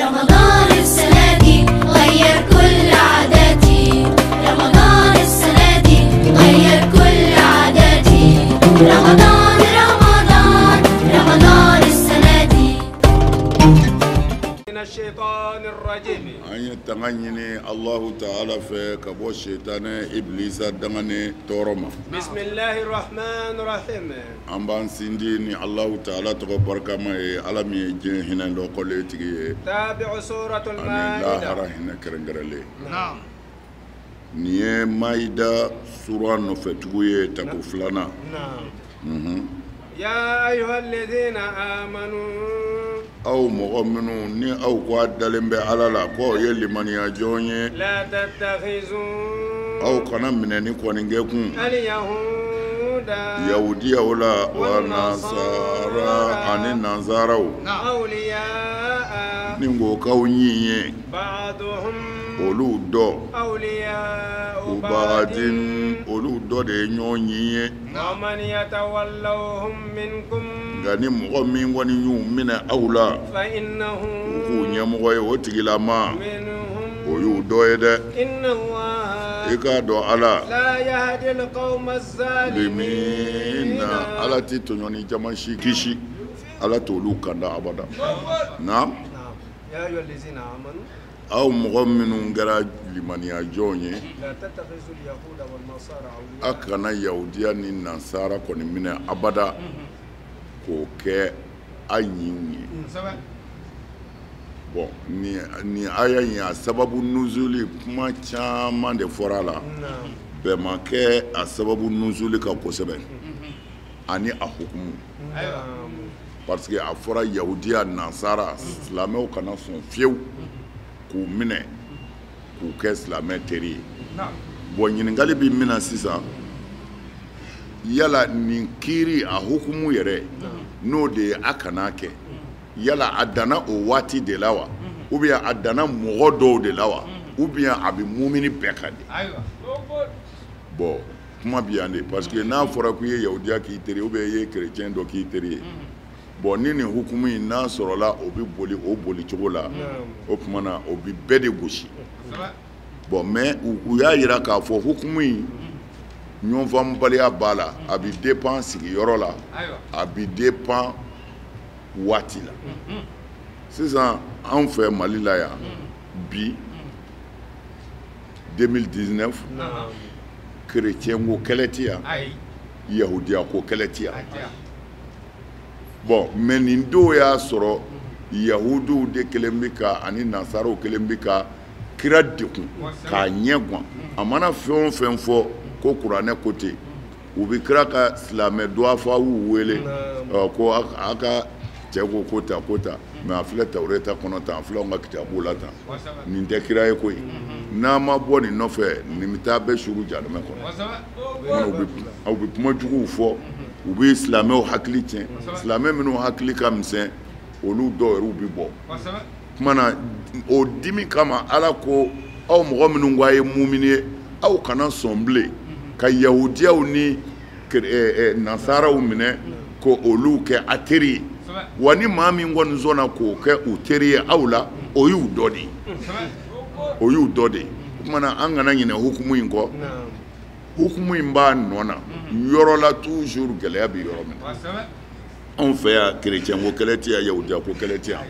رمضان السنة دي غير كل عاداتي، رمضان السنة دي غير كل عاداتي، رمضان رمضان رمضان السنة دي. من الشيطان الرجيم. أن تغني الله تعالى في كبو الشيطان إبليس دغني تورما. بسم الله الرحمن الرحيم. أمبان سنديني الله تعالى تبارك ما علمي جهنا لو قلتي. تابع سورة أنا لا المائدة. أرى هنا كرنجرلي. نعم. نيه مايدا سورة نفتوية تكفلنا. نعم. يا أيها الذين آمنوا أو مؤمنون ني أو قاد دلم على لا كو يلي من يجوني لا تتخذوا أو كنا منني كونينجكم اليهود يهودية ولا ونصارى عن النصارى أولياء نيمو كونيي بعضهم أولو دو أولياء بعض وبعدين أولو دو دي نيوني ومن يتولوهم منكم غني مؤمن ونيو من أولى فإنه كوني مغوي وتجلما منهم أولو دو يدا إن الله إكا دو على لا يهدي القوم الظالمين. لمين على تيتوني جماشي كيشي على تولو كندا أبدا. نعم. يا أيها الذين آمنوا أو مؤمن غير لمن يجوني لا تتخذوا اليهود والنصارى أولياء. أكنا يهوديا نصارى كوني من أبدا كوكي أيني. Bon, ni aya ya sababu nuzuli kuma caman de fɔra la bɛɛ ma kɛ a sababu nuzuli ka kosɛbɛ ani a hukumu parce que a fɔra yahudiya nasara silamɛw kana sɔn fiyewu k'u minɛ k'u kɛ silamɛ teri ye bon ɲininkali bi min na sisan yala nin kiiri a hukumu yɛrɛ n'o de ye a kana kɛ yala a danna o waati de la wa ou bien a danna mɔgɔ dɔw de la wa ou bien a bɛ mumini bɛɛ kan de bon kuma bi yan de parce que n'a fɔra k'i ye yahudiya k'i teri ou bien i ye chrétien dɔ k'i teri ye bon ni nin hukumu in n'a sɔrɔla o bɛ boli o boli cogo la o tuma na o bɛ bɛɛ de gosi bon mais u y'a yira k'a fɔ hukumu in ɲɔgɔnfaamubaliya b'a la a bɛ dépend sigiyɔrɔ la a bɛ dépend waati la sisan anw fɛ Mali la yan bi 2019 chrétien ko kɛlɛ ti yan yahudiya ko kɛlɛ ti yan bon mais nin dɔw y'a sɔrɔ yahudiw de kelen bɛ ka ani nasaraw kelen bɛ ka kira dekun k'a ɲɛ gan a mana fɛn o fɛn fɔ ko kuranɛ ko ten u bɛ kira ka silamɛ duwafaw wele ko a ka cɛ ko ta mais a filɛ tawureta kɔnɔ tan a filɛ anw ka kitabu la tan nin tɛ kira ye koyi n'a ma bɔ nin nɔfɛ nin bɛ taa bɛɛ suru jahannama kɔnɔ aw bɛ kuma juguw fɔ u bɛ silamɛw hakili tiɲɛ silamɛ minnu hakili ka misɛn olu dɔw yɛrɛw bɛ bɔ kuma na o dimi kama Ala ko aw mɔgɔ minnu ko a ye mumini ye aw kana sɔn bilen ka yahudiyaw ni nasaraw minɛ ko olu kɛ a teri ye wa ni maa min kɔni sɔnna k'o kɛ u teri ye aw la o y'u dɔ de ye o y'u dɔ de ye o tuma na an kana ɲinɛ hukumu in kɔ hukumu in b'a nɔ na yɔrɔ la toujours gɛlɛya bɛ yɔrɔ min na anw fɛ yan chrétien ko kɛlɛ tɛ yan yahudiya ko kɛlɛ tɛ yan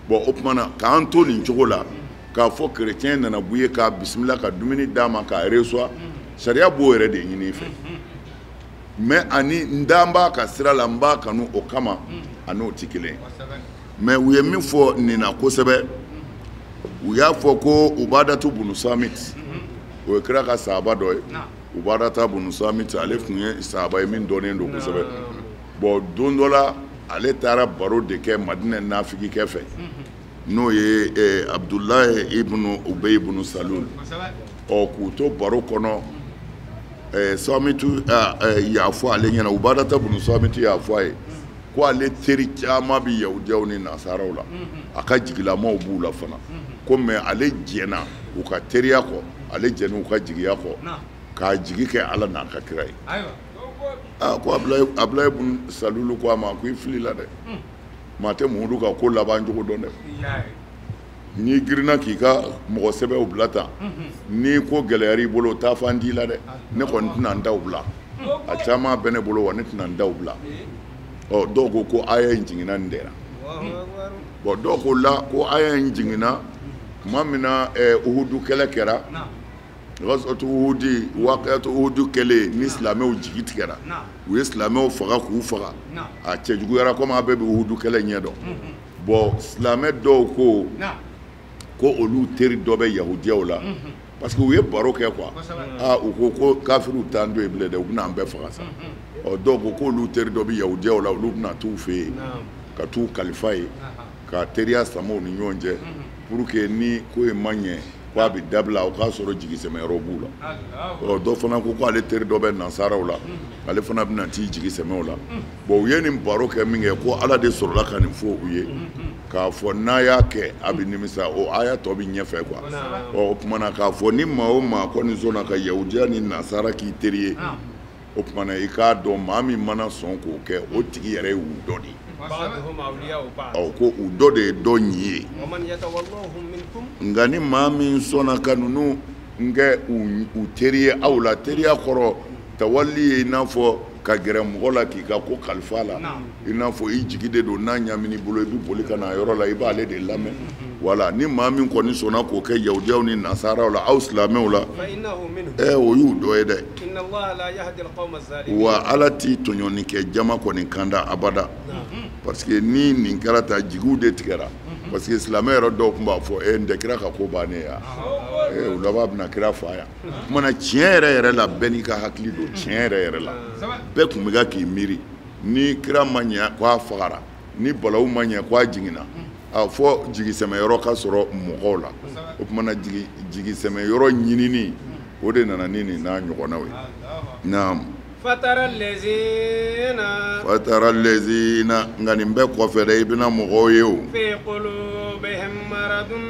bon o tuma na k'an to nin cogo la k'a fɔ chrétien nana b'u ye k'a bisimila ka dumuni d'a ma k'a reçoit sariya b'o yɛrɛ de ɲini i fɛ mais ani n daan b'a ka sira la n b'a kanu o kama a n'o tɛ kelen mais u ye min fɔ nin na kosɛbɛ u y'a fɔ ko Ubadatu bunu Samit o ye kira ka sahaba dɔ ye Ubadata bunu Samit ale tun ye sahaba ye min dɔnnen don kosɛbɛ bon don dɔ la ale taara baro de kɛ Madinɛ nafikikɛ fɛ n'o ye Abdulahi ibnu Ubay ibnu Salul k'u to baro kɔnɔ Samitu y'a fɔ ale ɲɛna Ubadata bunu Samitu y'a fɔ a ye ko ale teri caman bɛ yahudiyaw ni nasaraw la a ka jigilamaw b'u la fana ko mais ale jɛnna u ka teriya kɔ ale jɛnna u ka jigiya kɔ k'a jigi kɛ Ala n'a ka kira ye ko Abdulahi ibn Salulu ko a ma ko i fili la dɛ maa tɛ Muhamadu ka ko laban cogo dɔn dɛ ni girinna k'i ka mɔgɔ sɛbɛw bila tan ni ko gɛlɛyara i bolo taa fan di la dɛ ne kɔni tɛna n daw bila a caman bɛ ne bolo wa ne tɛna n daw bila dɔw ko aya in jiginna nin de la bon dɔw ko la ko aya in jiginna tuma min na uhudu kɛlɛ kɛra ghazwatu uhudi waqiyatu uhudu kɛlɛ ni silamɛw jigi tigɛra u ye silamɛw faga k'u faga a cɛjuguyara komi a bɛɛ bɛ uhudu kɛlɛ ɲɛdɔn bon silamɛ dɔw ko olu teri dɔ bɛ yahudiyaw la parce que u ye baro kɛ quoi u ko kafiriw t'an to yen bilen dɛ u bɛna an bɛɛ faga sa dɔw ko k'olu teri dɔ bɛ yahudiyaw la olu bɛna t'u fɛ yen ka t'u kalifa ye ka teriya sama u ni ɲɔgɔn cɛ pour que ni ko ye ma ɲɛ k'a bɛ dabila o k'a sɔrɔ jigisɛmɛyɔrɔ b'u la dɔ fana ko k'ale teri dɔ bɛ nasaraw la ale fana bɛna t'i jigisɛmɛw la bon u ye nin baro kɛ min kɛ ko ala de sɔrɔla ka nin fɔ u ye k'a fɔ n'a y'a kɛ a bɛ nimisa o aya tɔ bɛ ɲɛfɛ quoi o tuma na k'a fɔ ni maa o maa kɔni sɔnna ka yahudiya ni nasara k'i teri ye o tuma na i k'a dɔn maa min mana sɔn k'o kɛ o tigi yɛrɛ ye u dɔ de ye ko u dɔ de ye dɔ ɲi ye nka ni maa min sɔnna ka ninnu kɛ u teri ye aw la teriya kɔrɔ tawali ye i n'a fɔ ka gɛrɛ mɔgɔ la k'i ka ko kalifa la i n'a fɔ i jigi de don n'a ɲamini bolo i bɛ boli ka na yɔrɔ la i b'ale de lamɛn wala ni maa min kɔni sɔnna k'o kɛ yahudiyaw ni nasaraw la aw silamɛw la o y'u dɔ ye dɛ wa ala t'i tɔɲɔni kɛ jama kɔni kanda abada parce que ni nin kɛra ta jigiw de tigɛra parce que silamɛ yɛrɛ dɔw tun b'a fɔ n tɛ kira ka ko bannen ya u laban bɛna kira fa yan o kumana tiɲɛ yɛrɛ la bɛɛ n'i ka hakili don tiɲɛ yɛrɛ la bɛɛ tun bɛ ka k'i miiri ni kira ma ɲɛ k'a fagara ni balawu ma ɲɛ k'a jiginna a fɔ jigisɛmɛyɔrɔ ka sɔrɔ mɔgɔw la o kumana jigisɛmɛyɔrɔ ɲinini o de nana ni nin n'a ɲɔgɔnnaw ye naam fatara lezina nka nin bɛɛ kɔfɛ dɛ i bɛna mɔgɔw ye o fi qulubihim maradun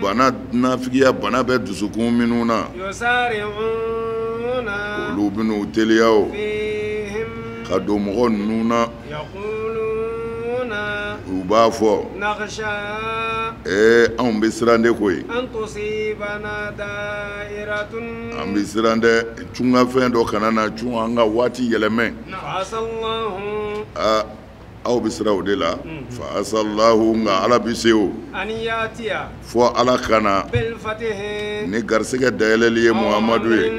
bana nafigiya bana bɛ dusukun minnu na yusari'una olu bɛn'u teliya o fihim ka don mɔgɔ ninnu na yaquluna u b'a fɔ nakhsha anw bɛ siran de koyi an tusibana da'iratun an bɛ siran dɛ cungafɛn dɔ kana na cun an ka waati yɛlɛmɛ fa'asallahu aw bɛ siran o de la fa'asallahu nka ala bɛ se o an yatiya fɔ ala kana bil fatihi ni garisɛgɛ dayɛlɛli ye muhamadu ye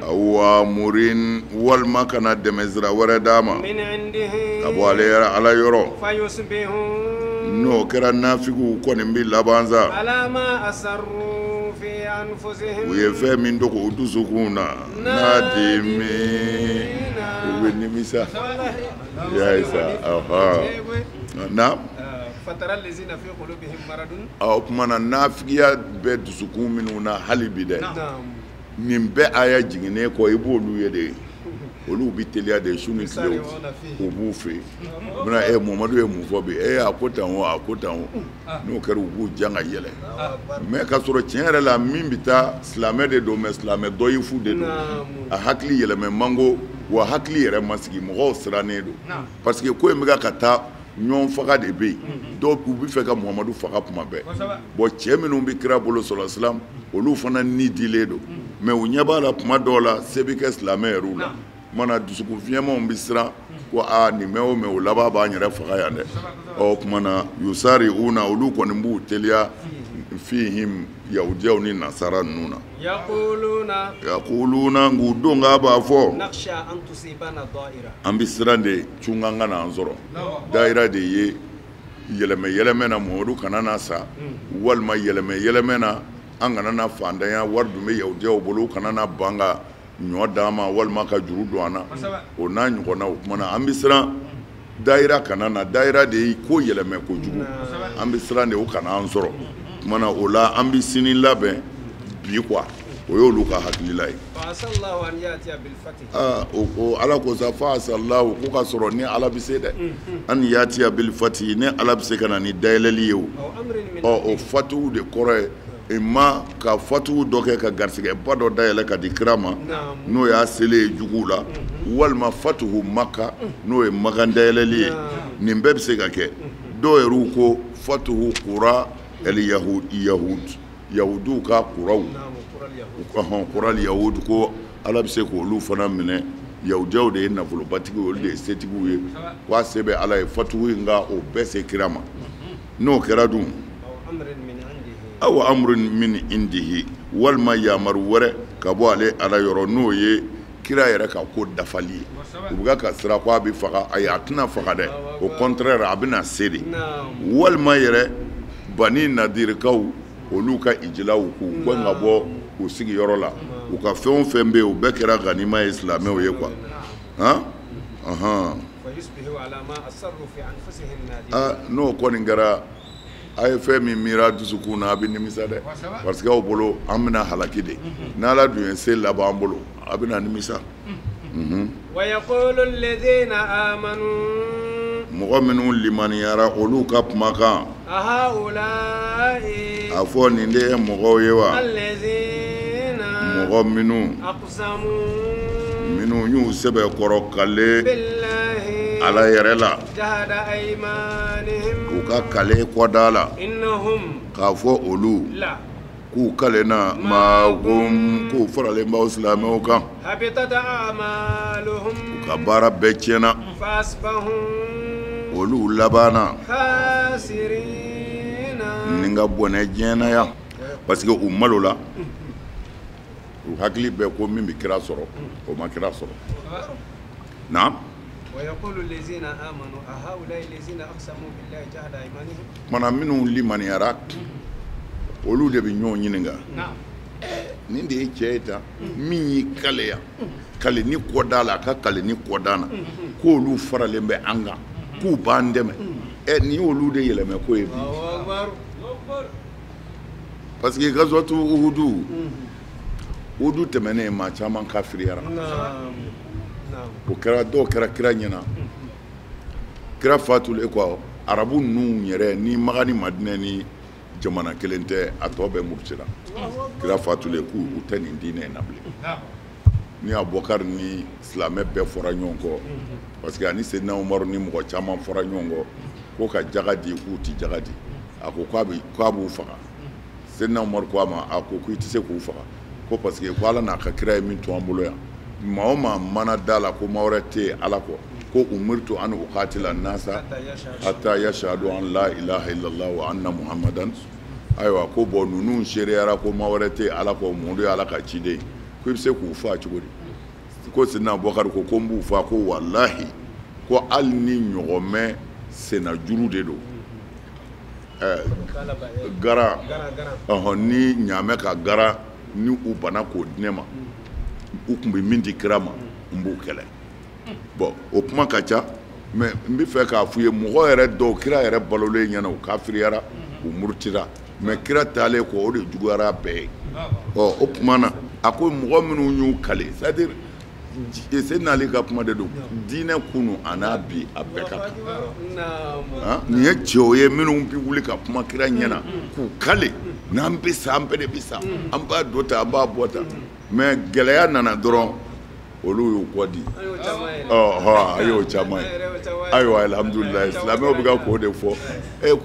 awa murin walima kana dɛmɛ sira wɛrɛ d'a ma min indihi ka bɔ ale yɛrɛ ala yɔrɔ fayusbihu n'o kɛra nafigiw kɔni bɛ laban sa ala ma asarru fi anfusihim u ye fɛn min dogo u dusukun na nadimi u bɛ nimisa ya ye sa na fatara lezina fi qulubihim maradun o tuma na nafigiya bɛ dusukun minnu na hali bi dɛ nin bɛɛ aya jiginnen kɔ i b'olu ye de olu bɛ teliya de su ni tile o b'u fɛ yen bɛna muhamadu ye mun fɔ bi a ko tan o a ko tan o n'o kɛra u b'u jan ka yɛlɛ mɛ ka sɔrɔ tiɲɛ yɛrɛ la min bɛ taa silamɛ de don mɛ silamɛ dɔyifu de don a hakili yɛlɛmɛ mango wa hakili yɛrɛ ma sigi mɔgɔw sirannen don parce que ko in bɛ ka taa ɲɔgɔn faga de bɛ yen dɔw u bɛ fɛ ka muhamadu faga kuma bɛɛ bon cɛ minnu bɛ kira bolo sɔrɔ silam olu fana ni dilen don mɛ u ɲɛ b'a la kuma dɔw la se bɛ kɛ silamɛ yɛrɛw la mana dusukun fiɲɛmanw bɛ siran ko nin mɛn o mɛn o laban b'an yɛrɛ faga yan dɛ o tuma na yusari una olu kɔni b'u teliya fihim yahudiyaw ni nasara ninnu na yaquluna nk'u don k'a b'a fɔ nakhsha an tusibana da'ira an bɛ siran de cun an ka n'an sɔrɔ dayira de ye yɛlɛmɛ yɛlɛmɛ na muhamadu kana na sa walima yɛlɛmɛ yɛlɛmɛ na an kana na fantanya wari dun bɛ yahudiyaw bolo kana na ban ka ɲɔ d'an ma walima ka juru don an na o n'a ɲɔgɔnna o tuma na an bɛ siran dayira kana na dayira de ye ko yɛlɛmɛ kojugu an bɛ siran de o kana an sɔrɔ tuma na o la an bɛ sini labɛn bi quoi o y'olu ka hakilila ye o ala ko sa fa asalahu ko ka sɔrɔ ni ala bɛ se dɛ an yatiya bil fati ni ala bɛ se ka na ni dayɛlɛli ye o fatiw de kɔrɔ ye ma ka fatiw dɔ kɛ ka garisɛgɛba dɔ dayɛlɛ ka di kira ma n'o y'a selen ye juguw la walima fatihu maka n'o ye makan dayɛlɛli ye nin bɛɛ bɛ se ka kɛ dɔw yɛrɛ ko fatihu kura yahudu ka kuraw kural yahud ko ala bɛ se k'olu fana minɛ yahudiyaw de ye nafolobatigi olu de ye setigiw ye k'a se bɛ ala ye fatugu in ka o bɛɛ se kira ma n'o kɛra dun aw amrun min indihi walima yamaru wɛrɛ ka bɔ ale ala yɔrɔ n'o ye kira yɛrɛ ka ko dafali ye u bɛ ka sira ko a bɛ faga ayi a tɛna faga dɛ au contraire a bɛna se de walima yɛrɛ bani nadirikaw olu ka ijilaw k'u gɛn ka bɔ u sigiyɔrɔ la u ka fɛn o fɛn bɛ yen u bɛɛ kɛra ganima ye silamɛw ye quoi n'o kɔni kɛra a ye fɛn min miira dusukun na a bɛ nimisa dɛ parce que aw bolo an bɛna halaki de n'ala dun ye se laban an bolo a bɛna nimisa. mɔgɔ minnu limaniyara olu ka kumakan a fɔ nin de ye mɔgɔw ye wa mɔgɔ minnu y'u sɛbɛ kɔrɔ kale ala yɛrɛ la u ka kale kɔda la k'a fɔ olu k'u kalena magum k'u faralen b'aw silamɛw kan u ka baara bɛɛ tiɲɛna olu labanna ni ka bɔnɛ diɲɛna yan parce que u malola u hakili bɛɛ ko min bɛ kira sɔrɔ o ma kira sɔrɔ na mana minnu limaniyara olu de bɛ ɲɔgɔn ɲininka nin de ye cɛ ye tan min y'i kaleya kale ni kɔda la a ka kale ni kɔda na k'olu faralen bɛ an kan k'u b'an dɛmɛ nin y'olu de yɛlɛmɛ ko ye bi parce que gazwatu Uhudu tɛmɛnen maa caman kafiriyara o kɛra dɔw kɛra kira ɲɛna kira fatulen kɔ arabu ninnu yɛrɛ ni Maka ni Madinɛ ni jamana kelen tɛ a tɔ bɛɛ murutila kira fatulen k'u tɛ nin diinɛ in na bilen ni Abubakar ni silamɛ bɛɛ fɔra ɲɔgɔn kɔ parce que ani Seydina Umaru ni mɔgɔ caman fɔra ɲɔgɔn kɔ ko ka jaga di k'u ti jaga di a ko k'a b'u faga Seydina Umaru ko a ma a ko i tɛ se k'u faga ko parce que ko ala n'a ka kira ye min to an bolo yan maa o maa mana da la ko maa wɛrɛ tɛ yen ala kɔ ko umirtu an uqatila nasa hatta yashhadu an la ilaha illallah wa anna muhammadan ayiwa ko bɔn ninnu seriyara ko maa wɛrɛ tɛ yen ala kɔ mun de ye ala ka ciden ko i bɛ se k'u faa cogo di ko Seydina Abubakar ko n b'u faa ko walahi ko hali ni ɲɔgɔnmɛ senna juru de don gara ni ɲaamɛ ka gara ni u bana k'o di ne ma u tun bɛ min di kira ma n b'u kɛlɛ bon o kuma ka ca mais n bɛ fɛ k'a f'u ye mɔgɔ yɛrɛ dɔw kira yɛrɛ balolen ɲɛna u kafiriyara u murutira mais kira taalen kɔ o de juguyara bɛɛ ye o tuma na a ko mɔgɔ minnu y'u kale c'est à dire Seydina Ali ka kuma de don diinɛ kunu a n'a bi a bɛɛ ka kan nin ye cɛw ye minnu bɛ wuli ka kuma kira ɲɛna k'u kale n'an bɛ sa an bɛɛ de bɛ sa an b'a dɔ ta an b'a bɔ ta mais gɛlɛya nana dɔrɔn olu y'u kɔ di a y'o caman ye ayiwa alhamdulilayi silamɛw bɛ ka k'o de fɔ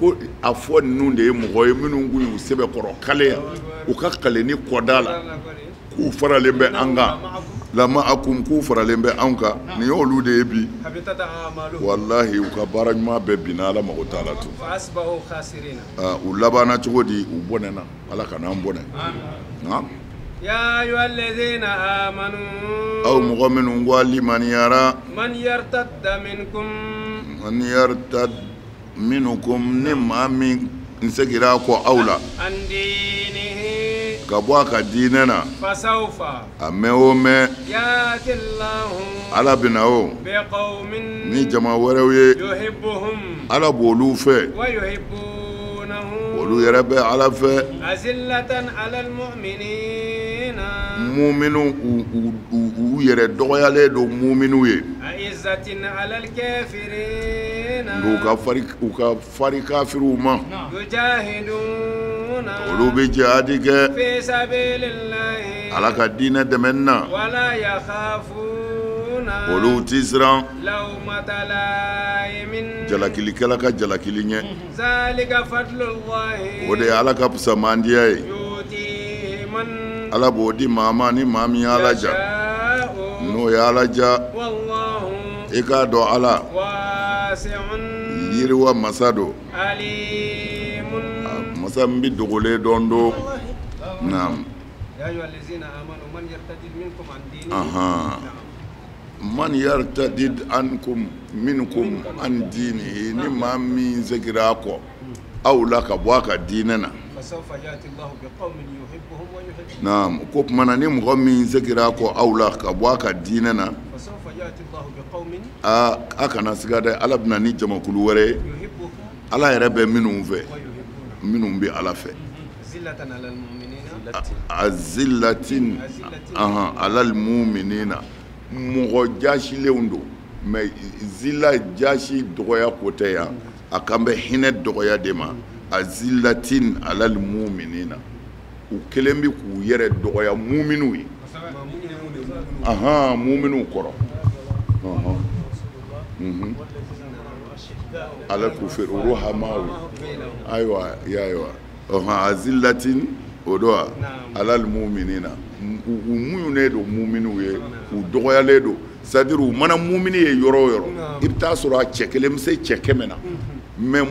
ko a fɔ ninnu de ye mɔgɔ ye minnu k'u y'u sɛbɛn kɔrɔ kaleya u ka kale ni kɔda la k'u faralen bɛ an kan lama akum k'u faralen bɛ anw kan nin y'olu de ye bi walahi u ka baara ɲuman bɛɛ binna ala mago t'a la tun u labanna cogo di u bɔnɛna ala ka n'an bɔnɛ يا أيها الذين آمنوا أو مؤمن والمن يرى من يرتد منكم نما من نسجراكو أولى عن دينه كبواك ديننا فسوف أمهومه يأتي الله على بناو بقوم نجمع وروي يحبهم على بولوفه ويحبونه ولو يربى على فه أذلة على المؤمنين مؤمنون يردوا دو مؤمنون عزة على الكافرين وكفر كافرون يجاهدون ولو بجهادك في سبيل الله على الدين دمنا ولا يخافون olu ti siran لومة لائم jalakili kɛla ka jalakili ɲɛ ذلك فضل الله o de ye ala ka pusamandiya ye يؤتيه من ala b'o di maa ma ni maa min y'ala ja يشاء n'o y'ala ja والله i k'a dɔn ala واسع yiriwa masa do عليم masa min bi dogolen dɔn do naam يا أيها الذين آمنوا من يرتد منكم عن دينه aha man yartadid minkum an dinihi ni maa min segira a kɔ aw la ka bɔ a ka diinɛ na فسوف يأتي الله بقوم يحبهم ويحبون naam ko tuma na ni mɔgɔ min segira a kɔ aw la ka bɔ a ka diinɛ na فسوف يأتي الله بقوم a kana siga dɛ ala bɛna ni jamakulu wɛrɛ ye يحبهم ala yɛrɛ bɛ minnu fɛ ويحبونه minnu bɛ ala fɛ زلة على المؤمنين azillatin alal muminina mɔgɔ jasilenw don mɛ zilla jasi dɔgɔya ko tɛ yan a kan bɛ hinɛ dɔgɔya de ma azillatin alal muminina u kelen bɛ k'u yɛrɛ dɔgɔya muminiw ye muminiw kɔrɔ ala kufir ruhamaw ayiwa yayiwa azillatin o do alal muminina u muɲunen do muminiw ye u dɔgɔyalen do c'est-à-dire u mana mumini ye yɔrɔ o yɔrɔ i bɛ taa sɔrɔ a cɛ kelen bɛ se cɛ 100 na mais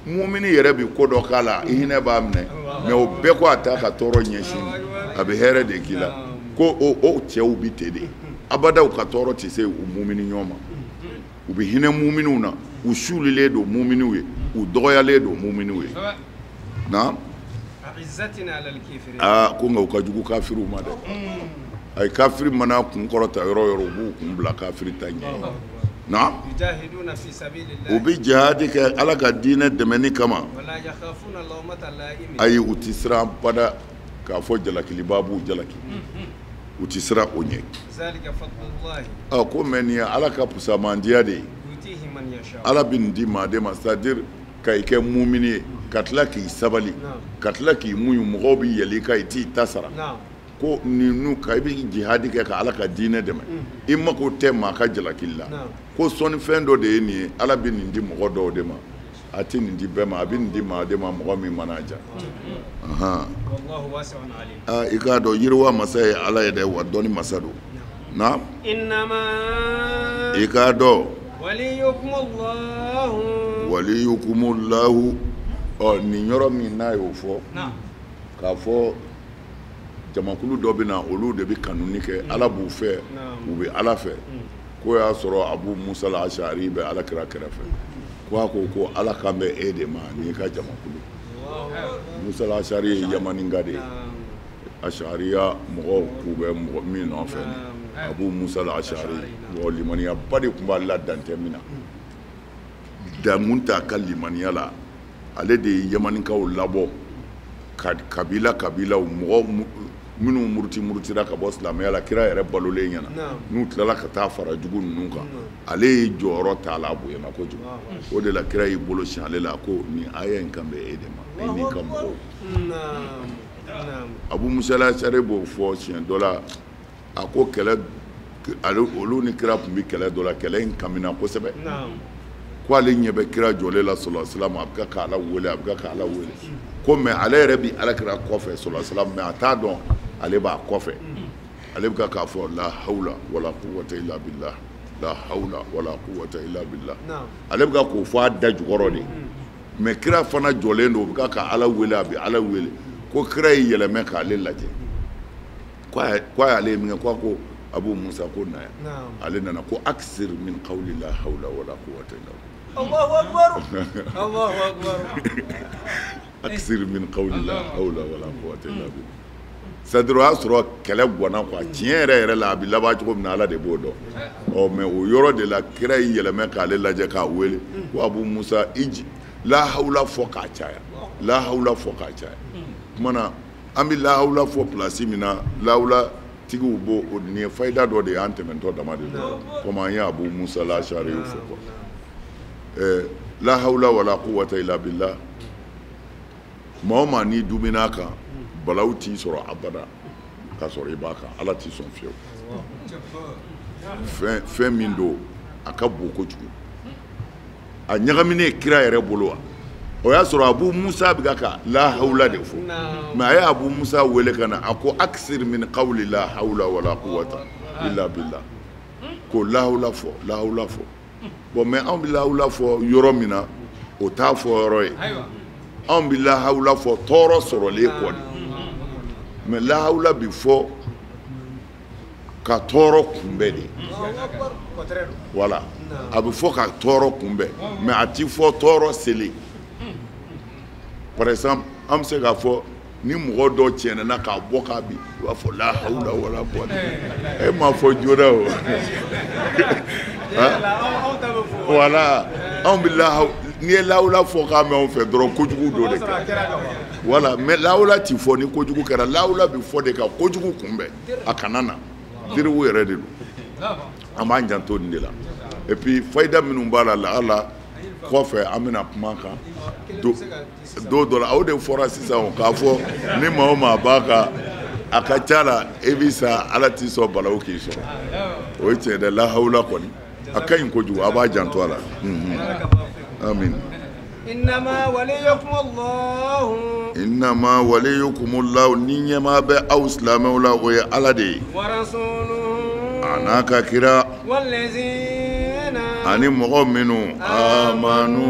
mumini yɛrɛ bi ko dɔ k'a la i hinɛ b'a minɛ mais o bɛɛ ko a t'a ka tɔɔrɔ ɲɛsin a bɛ hɛrɛ de k'i la ko o cɛw bi ten de abada u ka tɔɔrɔ tɛ se u mumini ɲɔgɔn ma u bɛ hinɛ muminiw na u sulilen do muminiw ye u dɔgɔyalen do muminiw ye na عزتنا على الكافرين ko nka u ka jugu kafiriw ma dɛ a ye kafiri mana kun kɔrɔta yɔrɔ o yɔrɔ u b'u kun bila kafiri ta ɲɛ na يجاهدون في سبيل u الله bɛ jihadi kɛ ala ka diinɛ dɛmɛni kama ولا يخافون لومة لائم ayi u ti siran bada k'a fɔ jalakiliba b'u jalaki u ti siran o ɲɛ ذلك فضل الله ko mɛ nin ye ala ka pusamandiya de ye يؤتيه من يشاء ala bɛ nin di maa de ma c'est-à-dire ka i kɛ mumini ye ka tila k'i sabali ka tila k'i muɲu mɔgɔw bɛ yɛlɛ i kan i t'i ta sara نعم ko ninnu ka i bɛ jihadi kɛ ka ala ka diinɛ dɛmɛ i mako tɛ maa ka jalakili la ko sɔnni fɛn dɔ de ye nin ye ala bɛ nin di mɔgɔ dɔw de ma a tɛ nin di bɛɛ ma a bɛ nin di maa de ma mɔgɔ min mana ja والله واسع عليم i k'a dɔn yiriwa masa ye ala ye dɛ wa dɔnni masa don na إنما i k'a dɔn وليكم الله waliyukumulahu nin yɔrɔ min n'a y'o fɔ نعم k'a fɔ jamakulu dɔ bɛ na olu de bɛ kanuni kɛ ala b'u fɛ u bɛ ala fɛ ko y'a sɔrɔ abu musa al-ashari bɛ ala kira kɛrɛfɛ ko a ko ala kan bɛ e de ma n'i ka jamakulu musa al-ashari ye yamaninka de ye ashariya mɔgɔw k'u bɛ mɔgɔ min nɔfɛ abu musa al-ashari limaniya ba de tun b'a la dantɛ min na damun t'a ka limaniya la ale de ye yamaninkaw labɔ kabilaw mɔgɔ minnu murutira ka bɔ silamɛya la kira yɛrɛ balolen ɲɛna n'u tilala ka taa fara jugu ninnu kan ale ye jɔyɔrɔ t'a la a bonyana kojugu o de la kira y'i bolo siɲɛ ale la ko nin aya in kan bɛ e de ma e n'i ka mɔgɔw abu musa al-ashari b'o fɔ siɲɛ dɔ la a ko kɛlɛ olu ni kira tun bɛ kɛlɛ dɔ la kɛlɛ in kamina kosɛbɛ ko ale ɲɛ bɛ kira jɔlen la sallallahu alaihi wasallam a bɛ ka ala wele a bɛ ka ala wele ko mɛ ale yɛrɛ bi ala kira kɔfɛ sallallahu alaihi wasallam mɛ a t'a dɔn ale b'a kɔfɛ ale bɛ ka k'a fɔ la hawla wala quwwata illa billah la hawla wala quwwata illa billah ale bɛ ka k'o fɔ a da jukɔrɔ de mɛ kira fana jɔlen don o bɛ ka ala wele a bɛ ala wele ko kira y'i yɛlɛmɛ k'ale lajɛ ko a y'ale min kɛ ko abu musa ko na yan ale nana ko aksir min qawli la hawla wala quwwata illa billah الله أكبر الله أكبر aksir min qawli la hawla wala quwwata illa billah c'est-à-dire o y'a sɔrɔ kɛlɛ gwanna quoi tiɲɛ yɛrɛ la a bɛ laban cogo min na ala de b'o dɔn mɛ o yɔrɔ de la kira y'i yɛlɛmɛ k'ale lajɛ k'a wele ko abu musa iji la hawla fɔ k'a caya la hawla fɔ k'a caya kuma na an bɛ la hawla fɔ place min na la hawla tigiw b'o nin ye fayida dɔ de y'an tɛmɛtɔ dama de don komi an ye abu musa al-ashari fɔ quoi la hawla wala quwwata illa billah maa o maa n'i dumina kan balawu t'i sɔrɔ abada k'a sɔrɔ i b'a kan ala t'i sɔn fiyewu fɛn min don a ka bon kojugu a ɲagaminen kira yɛrɛ bolo wa o y'a sɔrɔ Abu Musa bɛ ka la hawla de fɔ mais a ye Abu Musa wele ka na a ko aksir min qawli la hawla wala quwwata illa billah ko la hawla fɔ bon mais anw bɛ la hawla fɔ yɔrɔ min na o t'a fɔ yɔrɔ ye anw bɛ la hawla fɔ tɔɔrɔ sɔrɔlen kɔ de mais la hawla bi fɔ ka tɔɔrɔ kunbɛn de voilà a bɛ fɔ ka tɔɔrɔ kunbɛn mais a ti fɔ tɔɔrɔ seli par exemple an bɛ se k'a fɔ ni mɔgɔ dɔ tiɲɛna k'a bɔ k'a bin i b'a fɔ la hawla wala quwwata e m'a fɔ joona o voilà anw bɛ la n'i ye lawula fɔ k'a mɛn anw fɛ dɔrɔn kojugu dɔ de kɛ voilà mais lawula ti fɔ ni kojugu kɛra lawula bɛ fɔ de ka kojugu kunbɛn a kana na diriw yɛrɛ de don an b'an janto nin de la et puis fayida minnu b'a la lahala kɔfɛ an bɛna kuma kan don dɔ la aw de fɔra sisan k'a fɔ ni maa o maa b'a kan a ka ca la e bɛ sa ala t'i sɔn balawu k'i sɔrɔ o ye tiɲɛ dɛ lahawula kɔni a ka ɲi kojugu a b'a janto a la amin إنما وليكم الله إنما وليكم الله ni ɲɛmaa bɛ aw silamɛw la o ye ala de ye ورسوله a n'a ka kira والذين ani mɔgɔ minnu amanu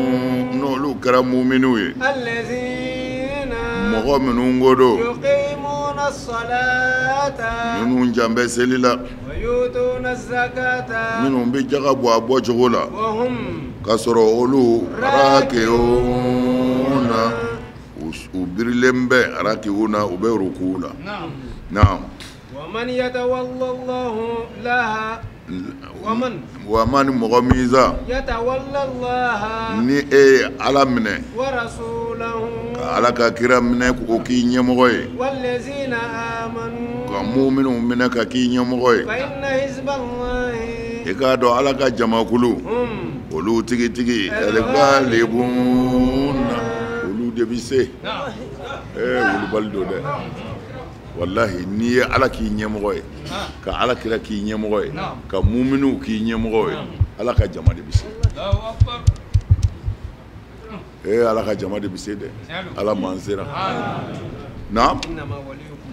n'olu kɛra muminiw ye الذين mɔgɔ minnu ko don يقيمون الصلاة minnu jan bɛ seli la ويؤتون الزكاة minnu bɛ jaga bɔ a bɔcogo la وهم k'a sɔrɔ olu rakiuna u birilen bɛ rakiuna u bɛ ruku la naam ومن يتولى الله لها ومن wa ma ni mɔgɔ min sa يتولى الله ni e ye ala minɛ ورسوله ka ala ka kira minɛ k'o k'i ɲɛmɔgɔ ye والذين آمنوا ka muminun minɛ ka k'i ɲɛmɔgɔ ye فإن حزب الله i k'a dɔn ala ka jamakulu هم olu tigitigi al-ghalibuna olu de bi se wulibali don dɛ wallahi n'i ye ala k'i ɲɛmɔgɔ ye ka ala kira k'i ɲɛmɔgɔ ye ka muminiw k'i ɲɛmɔgɔ ye ala ka jama de bi se ala ka jama de bi se dɛ ala m'an sera na إنما وليكم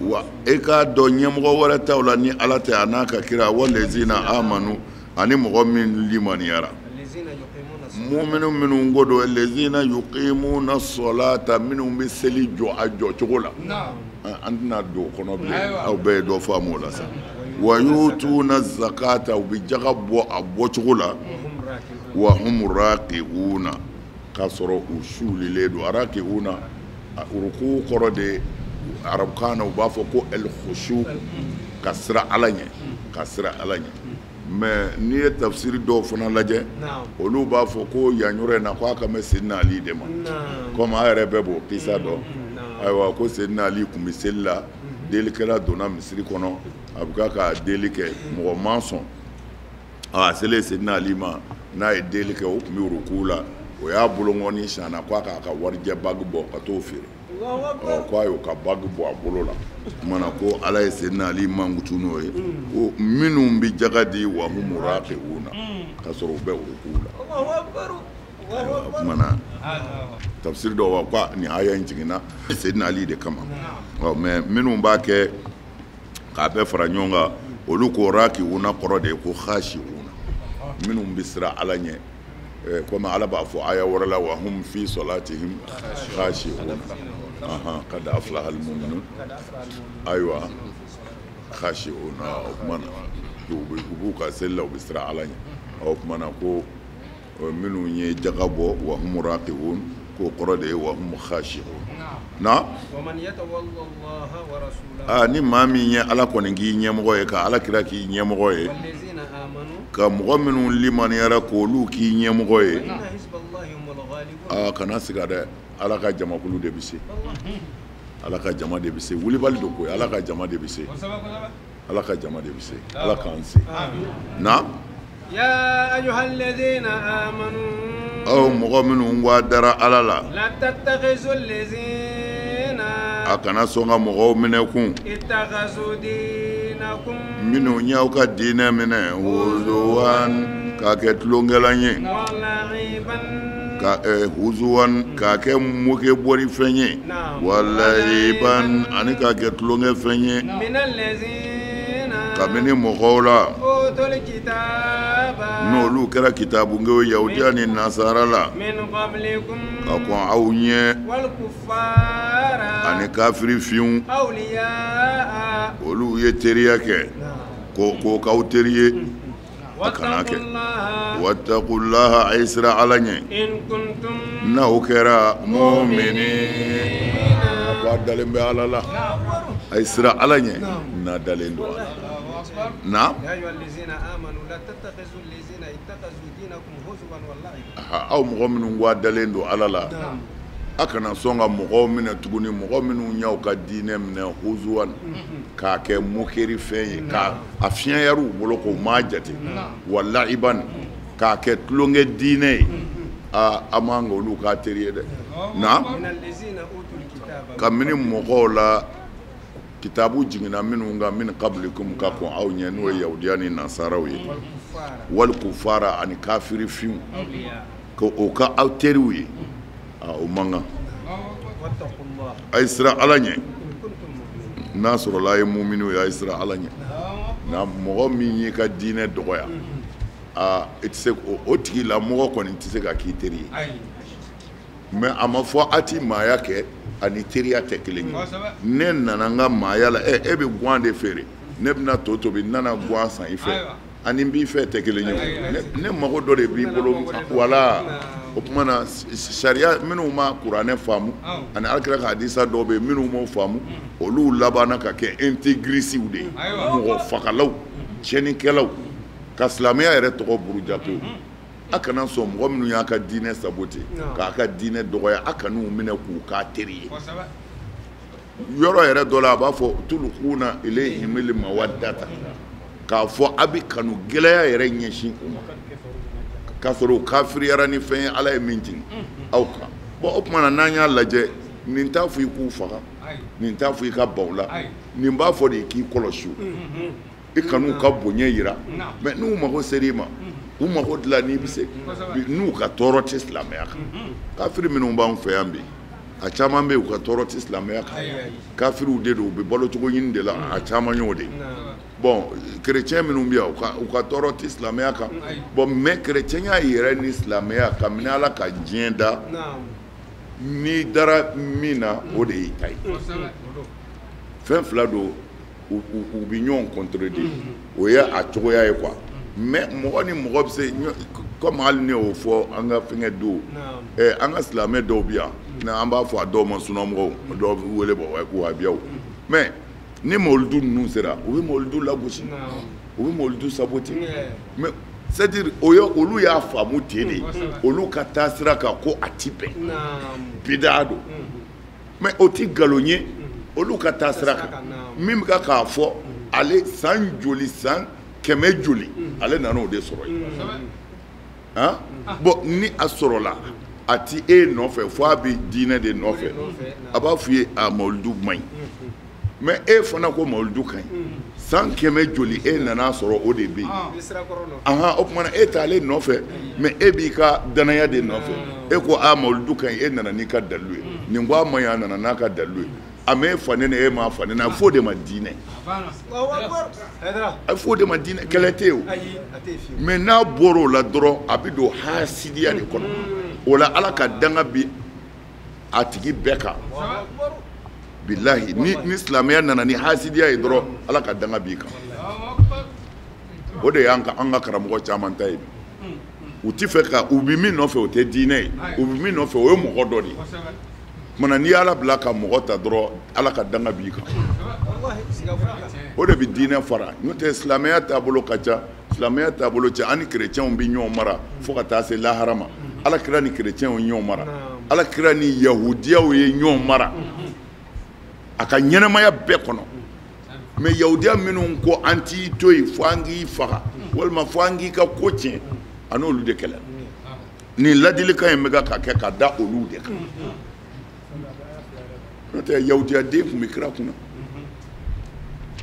الله wa e k'a dɔn ɲɛmɔgɔ wɛrɛ t'aw la ni ala tɛ a n'a ka kira walezina amanu ani mɔgɔ min limaniyara الذين يقيمون الصلاة muminu minnu ko don lezina yuqimuna salata minnu bɛ seli jɔ a jɔcogo la an tɛna don o kɔnɔ bilen aw bɛɛ ye dɔ faamu o la sa wa yutuna zakata u bɛ jaga bɔ a bɔcogo la wa hum raqiuna k'a sɔrɔ u suulilen don raqiuna ruku kɔrɔ de arabukan na u b'a fɔ ko el khushu ka siran ala ɲɛ ka siran ala ɲɛ mais n'i ye tafsiri dɔw fana lajɛ olu b'a fɔ ko yan yɔrɔ in na ko a ka mɛn Seydina Ali de ma comme a yɛrɛ bɛɛ b'o kisa dɔn ayiwa ko Seydina Ali tun bɛ seli la delikɛla donna misiri kɔnɔ a bɛ k'a ka deli kɛ mɔgɔ ma sɔn a selen Seydina Ali ma n'a ye deli kɛ o tun bɛ ruku la o y'a bolongɔni siɲɛna ko a k'a ka warijɛ bagi bɔ ka t'o feere ko a y'o ka bagi bɔ a bolo la o kumana ko ala ye Seydina Ali mankutu n'o ye ko minnu bɛ jaga di wa hum raqiuna ka sɔrɔ u bɛ ruku la o kumana tafsiri dɔw b'a ko nin aya in jiginna Seydina Ali de kama mais minnu b'a kɛ k'a bɛɛ fara ɲɔgɔn kan olu ko raqiuna kɔrɔ de ye ko khashiuna minnu bɛ siran ala ɲɛ comme ala b'a fɔ aya wɛrɛ la wa hum fi salatihim khashiuna qad aflaha al-mu'minun ayiwa khashiuna o kumana u b'u ka seli la u bɛ siran ala ɲɛ o kumana ko minnu ye jaga bɔ wa hum raqiun ko kɔrɔ de ye wa hum khashiun na ومن يتولى الله ورسوله ni maa min ye ala kɔni k'i ɲɛmɔgɔ ye ka ala kira k'i ɲɛmɔgɔ ye والذين آمنوا ka mɔgɔ minnu limaniyara k'olu k'i ɲɛmɔgɔ ye إن حزب الله هم الغالبون kana siga dɛ ala ka jamakulu de bɛ se ala ka jama de bɛ se wulibali don koyi ala ka jama de bɛ se ala ka jama de bɛ se ala k'an se na يا أيها الذين آمنوا aw mɔgɔ minnu wa dara ala la لا تتخذوا الذين akana songa mɔgɔw minɛ kun اتخذوا دينكم minnu y'aw ka diinɛ minɛ huzuwan k'a kɛ tulonkɛlan ye ولعبا ka huzuwan k'a kɛ moke bɔri fɛn ye walayiban ani k'a kɛ tulonkɛ fɛn ye من الذين kabini mɔgɔw la أوتوا الكتاب n'olu kɛra kitabungew yahudiya ni nasara la من قبلكم ka kɔn aw ɲɛ والكفار ani kafiri fiɲw أولياء olu ye teriya kɛ ko k'aw teri ye a kana واتقوا kɛ الله wattaqullaha a ye sira ala ɲɛ إن كنتم n'aw kɛra mumini a ko a dalen bɛ ala la a ye sira ala ɲɛ n'a dalen don ala na يا أيها الذين آمنوا لا تتخذوا الذين اتخذوا دينكم هزوا واللعبا aw mɔgɔ minnu ko a dalen don ala la a kana sɔn ka mɔgɔw minɛ tuguni mɔgɔ minnu y'aw ka diinɛ minɛ huzuwan k'a kɛ mokeri fɛn ye ka a fiɲɛyar'u bolo k'o m'a jate walayiban k'a kɛ tulonkɛ diinɛ ye a man kan olu k'a teri ye dɛ na من الذين أوتوا الكتاب kabini mɔgɔw la kitabu jiginna minnu kan min qablikum ka kɔn aw ɲɛ n'o ye yahudiya ni nasaraw ye والكفار wali kufara ani kafiri fiw أولياء ko o ka aw teriw ye o man kan واتقوا الله a ye sira ala ɲɛ إن كنتم مؤمنين n'a sɔrɔla a ye muminiw ye a ye sira ala ɲɛ na mɔgɔ min y'i ka diinɛ dɔgɔya i tɛ se o tigi la mɔgɔ kɔni tɛ se ka k'i teri ye mɛ a ma fɔ a ti maaya kɛ ani teriya tɛ kelen ye ne nana n ka maaya la e bɛ guwan de feere ne bɛna to tobi n nana guwan san i fɛ ani n b'i fɛ tɛ kelen ye ne mago dɔ de b'i bolo wala o tuma na sariya minnu ma kuranɛ faamu ani alikira ka hadisa dɔw bɛ yen minnu m'o faamu olu labanna ka kɛ intégrisiw de ye mɔgɔ fagalaw tiɲɛnikɛlaw ka silamɛya yɛrɛ tɔgɔ buruja pewu a kana sɔn mɔgɔ minnu y'a ka diinɛ sabote k'a ka diinɛ dɔgɔya a kan'u minɛ k'u k'a teri ye yɔrɔ yɛrɛ dɔ la a b'a fɔ tulukuna ilayhim mawaddata k'a fɔ a bɛ kanu gɛlɛya yɛrɛ ɲɛsin u ma k'a sɔrɔ o kafiriyara ni fɛn ye ala ye min jigin aw kan bɔn o tuma na n'an y'a lajɛ nin t'a fɔ i k'u faga nin t'a fɔ i ka ban u la nin b'a fɔ de k'i kɔlɔsi i kan'u ka bonya yira mɛ n'u mago ser'i ma u mago dilan n'i bɛ se n'u ka tɔɔrɔ tɛ silamɛya kan kafiri minnu b'an fɛ yan bi a caman bɛ yen u ka tɔɔrɔ tɛ silamɛya kan kafiriw de don u bɛ balo cogo ɲini de la a caman y'o de ye bɔn kerecɛn minnu bɛ yan u ka tɔɔrɔ tɛ silamɛya kan bɔn mɛ kerecɛnya yɛrɛ ni silamɛya kabini ala ka diɲɛ da n'i dara min na o de y'i ta ye fɛn fila don u bɛ ɲɔgɔn contredire o ye a cogoya ye quoi mɛ mɔgɔ ni mɔgɔ bɛ se comme hali ne y'o fɔ an ka fɛngɛ don an ka silamɛ dɔw bɛ yan n'an b'a fɔ a dɔw ma sunamɔgɔw dɔw bɛ wele wahabiyaw mɛ ni mawuludu ninnu sera u bɛ mawuludu lagosi u bɛ mawuludu sabote mɛ c'est à dire olu y'a faamu ten de olu ka taa sira kan ko a ti bɛn bidaa don mɛ o ti nkalon ye olu ka taa sira kan min bɛ k'a fɔ ale san joli san kɛmɛ joli ale nana o de sɔrɔ yen bɔn ni a sɔrɔla a ti e nɔfɛ fo a bɛ diinɛ de nɔfɛ a b'a f'i ye a mawuludu man ɲi mɛ e fana ko mawuludu ka ɲi san kɛmɛ joli e nana sɔrɔ o de bɛ yen o tuma na e t'ale nɔfɛ mɛ e b'i ka danaya de nɔfɛ e ko a mawuludu ka ɲi e nana n'i ka dalilu ye nin ko a man ɲi a nana n'a ka dalilu ye a mɛ e fa ne e m'a fa ne a f'o de ma diinɛ a f'o de ma diinɛ kɛlɛ tɛ yen o mɛ n'a bɔra o la dɔrɔn a bɛ don hasidiya de kɔnɔ o la ala ka danga bi a tigi bɛɛ kan bilahi ni silamɛya nana ni hasidiya ye dɔrɔn ala ka danga b'i kan o de y'an ka karamɔgɔ caman ta ye u ti fɛ ka u bɛ min nɔfɛ o tɛ diinɛ ye u bɛ min nɔfɛ o ye mɔgɔ dɔ de ye mana n'i y'ala bila ka mɔgɔ ta dɔrɔn ala ka danga b'i kan o de bɛ diinɛ fara n'o tɛ silamɛya taabolo ka ca silamɛya taabolo cɛ an ni kerecɛnw bɛ ɲɔgɔn mara fo ka taa se lahara ma ala kira ni kerecɛnw ye ɲɔgɔn mara ala kira ni yahudiyaw ye ɲɔgɔn mara a ka ɲɛnɛmaya bɛɛ kɔnɔ mɛ yahudiya minnu ko an t'i to yen fo an k'i faga walima fo an k'i ka ko tiɲɛ a n'olu de kɛlɛ nin ladilikan in bɛ ka kɛ ka da olu de kan n'o tɛ yahudiya den tun bɛ kira kunna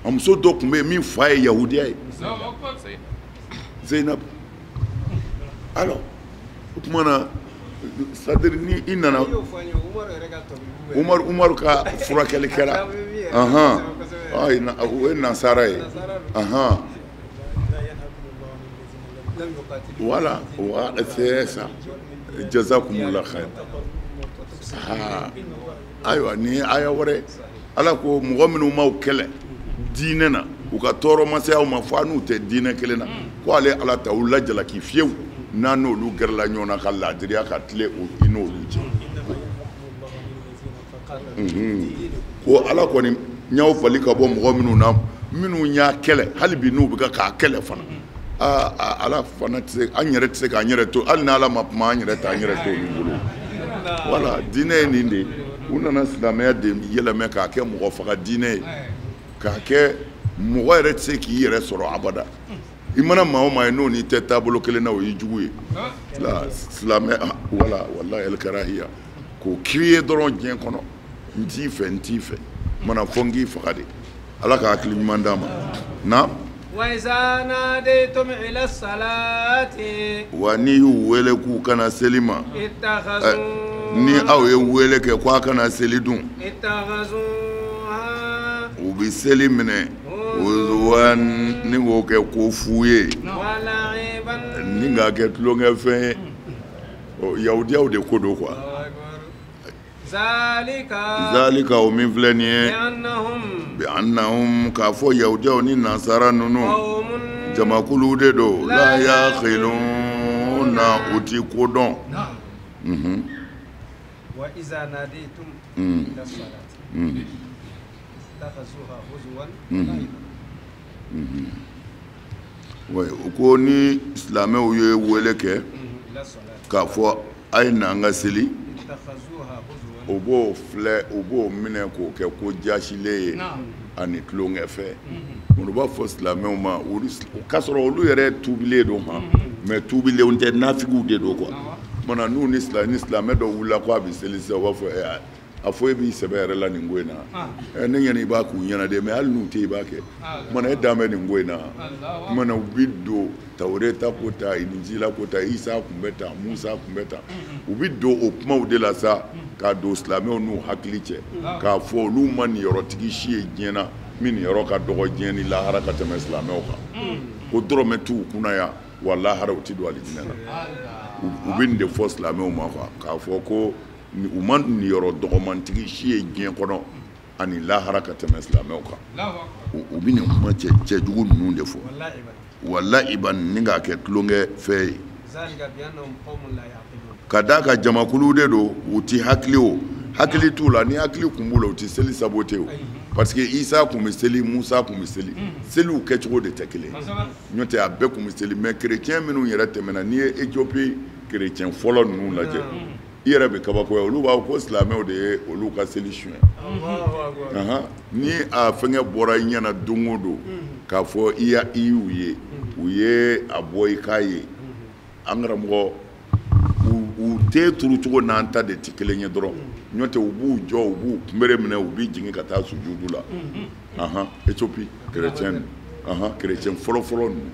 a muso dɔ tun bɛ yen min fa ye yahudiya ye Zainab alors o tuma na c'est-à-dire ni i nana Umaru ka furakɛli kɛra o ye nasara ye voilà c'est ça jazakumullah khair ayiwa ni aya wɛrɛ ala ko mɔgɔ minnu m'aw kɛlɛ diinɛ na u ka tɔɔrɔ ma se aw ma fo n'u tɛ diinɛ kelen na ko ale ala ta u lajalaki fiyewu n'a n'olu gɛrɛla ɲɔgɔn na ka laadiriya ka tile i n'olu cɛ ko ala kɔni y'aw bali ka bɔ mɔgɔ minnu na minnu y'a kɛlɛ hali bi n'u bɛ k'a kɛlɛ fana ala fana tɛ se an yɛrɛ tɛ se k'an yɛrɛ to hali n'ala ma kuma an yɛrɛ t'an yɛrɛ to olu bolo voilà diinɛ ye nin de u nana silamɛya de yɛlɛmɛ k'a kɛ mɔgɔ faga diinɛ ye k'a kɛ mɔgɔ yɛrɛ tɛ se k'i yɛrɛ sɔrɔ abada i mana maa o maa ye n'o n'i tɛ taabolo kelen na o y'i jugu ye silamɛ wala walahi alikarahiya k'o kiri ye dɔrɔn diɲɛ kɔnɔ n t'i fɛ n t'i fɛ mana fɔ n k'i faga de ala ka hakili ɲuman d'a ma na وإذا ناديتم إلى الصلاة wa n'i y'u wele k'u kana seli ma ni aw ye wele kɛ k'a kana seli dun اتخذوها u bɛ seli minɛ huzuwan ni k'o kɛ ko fu ye ولعبا ni k'a kɛ tulonkɛfɛn ye yahudiyaw de ko don quoi zalika o min filɛ nin ye bi annahum k'a fɔ yahudiyaw ni nasara ninnu jamakulu de don la yaqiluna u ti ko dɔn وإذا ناديتم إلى الصلاة اتخذوها هزوا o ko ni silamɛw ye wele kɛ k'a fɔ a ye na an ka seli o b'o filɛ o b'o minɛ k'o kɛ ko jaasilen ye ani tulonkɛfɛn olu b'a fɔ silamɛw ma k'a sɔrɔ olu yɛrɛ tuubilen don mais tuubilenw tɛ nafigiw de don quoi mana n'u ni silamɛ dɔ wulila ko a bɛ seli sisan u b'a fɔ a fɔ e b'i sɛbɛ yɛrɛ la nin ko in na ne ɲɛna i b'a k'u ɲɛna de mais hali n'u tɛ i b'a kɛ mana e dan bɛ nin ko in na mana u bɛ don tawureta ko ta injila ko ta isa kun bɛ tan musa kun bɛ tan u bɛ don o kumaw de la sa k'a don silamɛw n'u hakili cɛ k'a fɔ olu ma nin yɔrɔtigi si ye diɲɛ na min nin yɔrɔ ka dɔgɔ diɲɛ ni lahara ka tɛmɛ silamɛw kan ko dɔrɔmɛ t'u kunna yan wa lahara u tɛ don alijinɛ na u bɛ nin de fɔ silamɛw ma k'a fɔ ko u ma nin yɔrɔ dɔgɔmantigi si ye diɲɛ kɔnɔ ani lahara ka tɛmɛ silamɛw kan u bɛ nin kuma cɛjugu ninnu de fɔ wallahi ni k'a kɛ tulonkɛ fɛn ye ka d'a ka jamakulu de don u ti hakili o hakili t'u la ni hakili kun b'u la u ti seli sabote o parce que isa kun bɛ seli musa kun bɛ seli seliw kɛcogo de tɛ kelen n'o tɛ a bɛɛ kun bɛ seli mais chrétien minnu yɛrɛ tɛmɛna n'i ye Éthiopie chrétien fɔlɔ ninnu lajɛ i yɛrɛ bɛ kabakoya olu b'a fɔ ko silamɛw de ye olu ka seli suɲɛ ni a fɛngɛ bɔra i ɲɛna don o don k'a fɔ i y'u ye u ye a bɔ i k'a ye an karamɔgɔ u tɛ turu cogo n'an ta de tɛ kelen ye dɔrɔn n'o tɛ u b'u jɔ u b'u kunbere minɛ u b'i jigin ka taa sujudu la Éthiopie chrétien chrétien fɔlɔ-fɔlɔ ninnu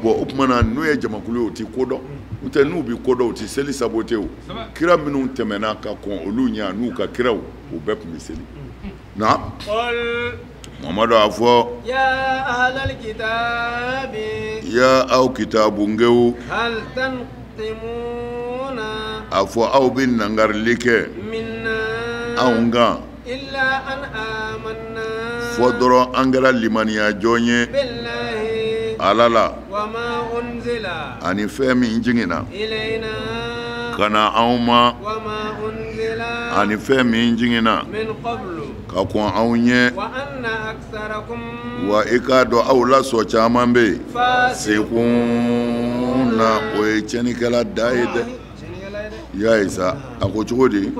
bon o tuma na n'u ye jamakulu ye u ti ko dɔn n'u tɛ n'u bi ko dɔn u ti seli sabote o kira minnu tɛmɛna ka kɔn olu ɲɛ n'u ka kiraw u bɛɛ tun bɛ seli na Mamadu a fɔ ya aw kitabungew a fɔ aw bɛ nangarili kɛ anw kan fɔ dɔrɔn an kɛra limaniya jɔn ye ala la ani fɛn min jiginna ka na anw ma ani fɛn min jiginna ka kɔn anw ɲɛ wa i k'a dɔn aw la sɔ caman bɛ yen sekun na o ye tiɲɛnikɛla da ye dɛ i y'a ye sa a ko cogo di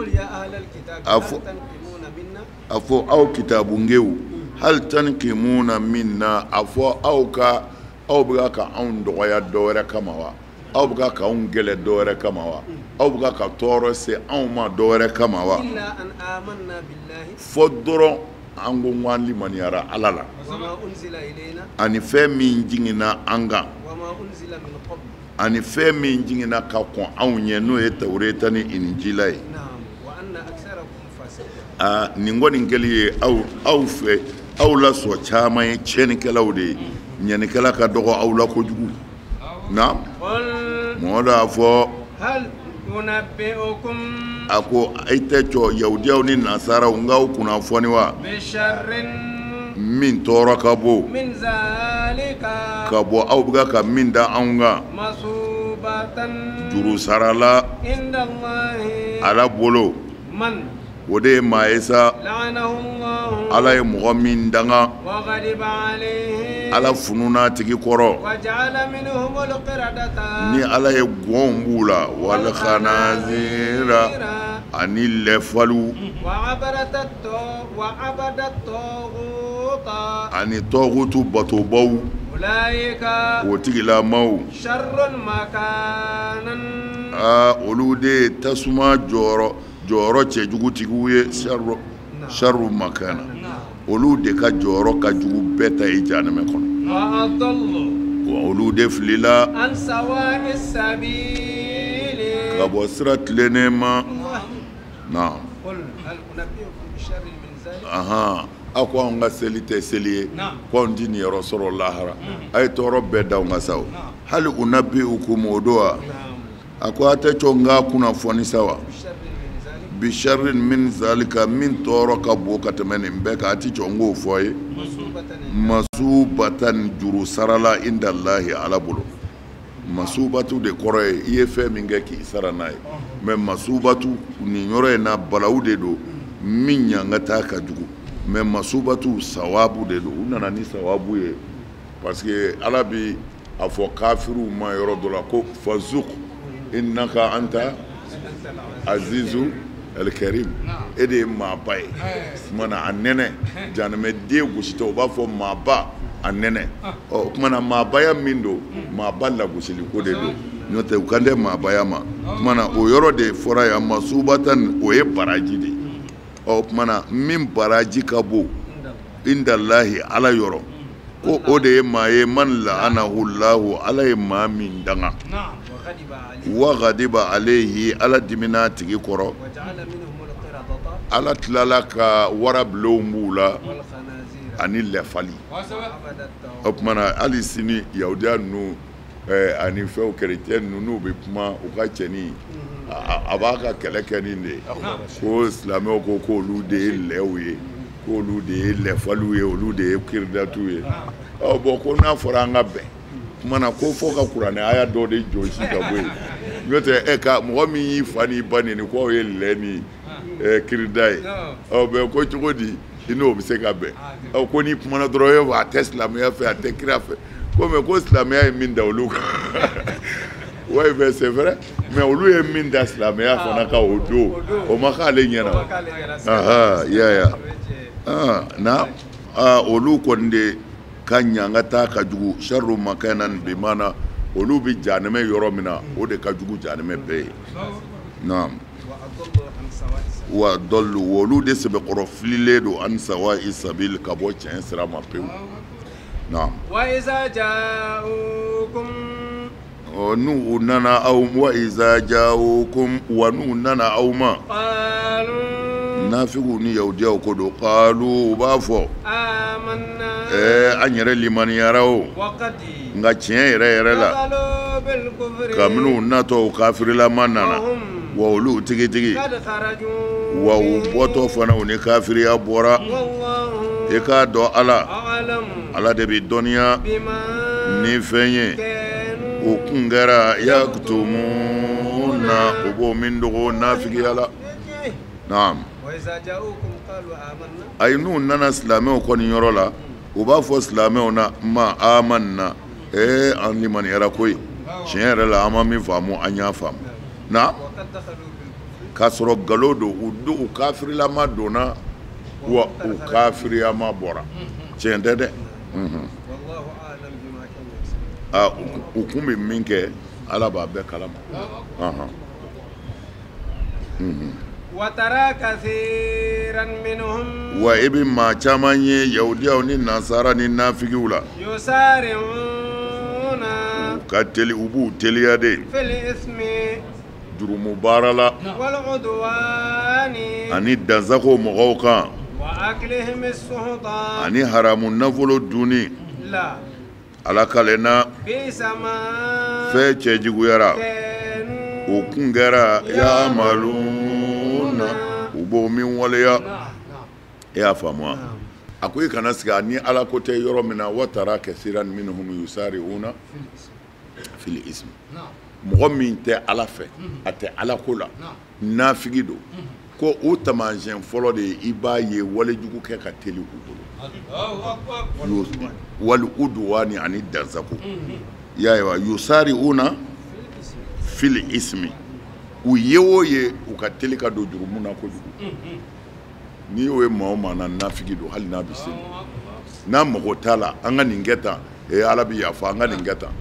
a fɔ aw kitabungew hali tankimuna minna a fɔ aw bɛ ka anw dɔgɔya dɔ wɛrɛ kama wa aw bɛ ka k'anw gɛlɛ dɔ wɛrɛ kama wa aw bɛ ka tɔɔrɔ se anw ma dɔ wɛrɛ kama wa fɔ dɔrɔn an ko k'an limaniyara Ala la ani fɛn min jiginna an kan ani fɛn min jiginna ka kɔn anw ɲɛ n'o ye Tawureta ni Injila ye nin kɔni kɛli ye aw fɛ aw la sɔn caman ye tiɲɛnikɛlaw de ye ɲɛnikɛla ka dɔgɔ aw la kojugu na mɔgɔ dɔ y'a fɔ a ko i tɛ jɔ yahudiyaw ni nasaraw n k'aw kunnafoni wa min tɔɔrɔ ka bɔ aw bɛ ka min da anw kan juru sarala Ala bolo o de ye maa ye sa Ala ye mɔgɔ min danga Ala fununa tigi kɔrɔ ni Ala ye gɔnw b'u la wal khanazira ani lɛfalu ani tɔgutu batobaw o tigilamaw olu de ye tasuma jɔyɔrɔ cɛjugutigiw ye sharru makana olu de ka jɔyɔrɔ ka jugu bɛɛ ta ye jahanama kɔnɔ wa olu de filila ka bɔ sira tilennen ma na a ko anw ka seli tɛ seli ye ko anw ti nin yɔrɔ sɔrɔ lahara a ye tɔɔrɔ bɛɛ da anw ka sa hali unabbi'ukum o don wa a ko a tɛ cɔ n k'a kunnafoni sa wa bisharrin min zalika min tɔɔrɔ ka bon ka tɛmɛ nin bɛɛ kan a ti cɔ n k'o fɔ ye masubatan juru sarala indallahi Ala bolo masubatu de kɔrɔ ye i ye fɛn min kɛ k'i sara n'a ye mais masubatu nin yɔrɔ in na balawu de don min ɲangata ka jugu mais masubatu sawabu de don u nana ni sawabu ye parce que Ala bi a fɔ kafiruw ma yɔrɔ dɔ la ko fazuq innaka anta azizu el-karim e de ye maaba ye kumana a nɛnɛ jahanamɛden gositɔ u b'a fɔ maaba a nɛnɛ o kumana maabaya min don maaba lagosiliko de don n'o tɛ u kan tɛ maabaya ma kumana o yɔrɔ de fɔra yan masubatan o ye baraji de o kumana min baraji ka bon indallahi Ala yɔrɔ ko o de ye maa ye man la'anahu Allahu Ala ye maa min danga wa ghadiba alayhi Ala dimina tigi kɔrɔ Ala tilala ka warabilenw b'u la ani lɛfali o kumana hali sini yahudiya ninnu ani fɛnw kerecɛn ninnu n'u bɛ kuma u ka cɛnin a b'a ka kɛlɛ kɛ nin de ko silamɛw ko k'olu de ye lɛw ye k'olu de ye lɛfaliw ye olu de ye kiridatu ye bon ko n'a fɔra an ka bɛn kumana ko fɔ ka kuranɛ aya dɔ de jɔsi ka bɔ yen n'o tɛ ka mɔgɔ min y'i fa n'i ba neni k'aw ye lɛ ni kirida ye bɛn ko cogo di i n'o bɛ se ka bɛn ko n'i kumana dɔrɔn a tɛ silamɛya fɛ a tɛ kira fɛ ko mɛ ko silamɛya ye min da olu kan ouais mais c'est vrai mais olu ye min da silamɛya fana ka o don o ma k'ale ɲɛna na olu kɔni de ka ɲangata ka jugu sharru makanan bi mana olu bi jahanama yɔrɔ min na o de ka jugu jahanama bɛɛ ye naam wa dallu olu de sɛbɛkɔrɔ fililen don an sawa'i sabil ka bɔ tiɲɛ sira ma pewu naam wa iza ja'ukum n'u nana aw wa iza ja'ukum wa n'u nana aw ma nafigu ni yahudiyaw ko do qalu u b'a fɔ amanna an yɛrɛ limaniyara o nka tiɲɛ yɛrɛ yɛrɛ la kabini u natɔ u kafirilama nana wa olu tigitigi wa u bɔtɔ fana u ni kafiriya bɔra i k'a dɔn Ala de bɛ dɔnniya ni fɛn ye o kun kɛra yaktumuna o b'o min dogo nafigiya la naam ayi n'u nana silamɛw kɔni yɔrɔ la u b'a fɔ silamɛw na ma amanna an limaniyara koyi tiɲɛ yɛrɛ la an ma min faamu an y'a faamu na k'a sɔrɔ nkalon don u kafirilama donna wa u kafiriyama bɔra tiɲɛ tɛ dɛ u kun bɛ min kɛ ala b'a bɛɛ kalama وترى كثيرا منهم wa i bɛ maa caman ye yahudiyaw ni nasara ni nafigiw la يسارعون u b'u teliya de في الإثم jurumu baara la والعدوان ani dansago mɔgɔw kan وأكلهم السحت ani haramu nafolo dunni لا ala kalenna بئس ما fɛn cɛjuguyara كانوا o kun kɛra ya'maluna u b'o min waleya e y'a faamu wa a ko i kana sigi ni ala ko tɛ yɔrɔ min na wa tara kasiran minhum yusari'una fil ismi mɔgɔ min tɛ ala fɛ a tɛ ala ko la nafigi don ko o taamasiyɛn fɔlɔ de ye i b'a ye walejugu kɛ ka teli u bolo wali uduwani ani dansago y'a ye wa yusari'una fil ismi u ye o ye u ka teli ka don jurumu na kojugu n'i y'o ye maa o maa na nafigi don hali n'a bɛ se n'a mago t'a la an ka nin kɛ tan ala bɛ yafa an ka nin kɛ tan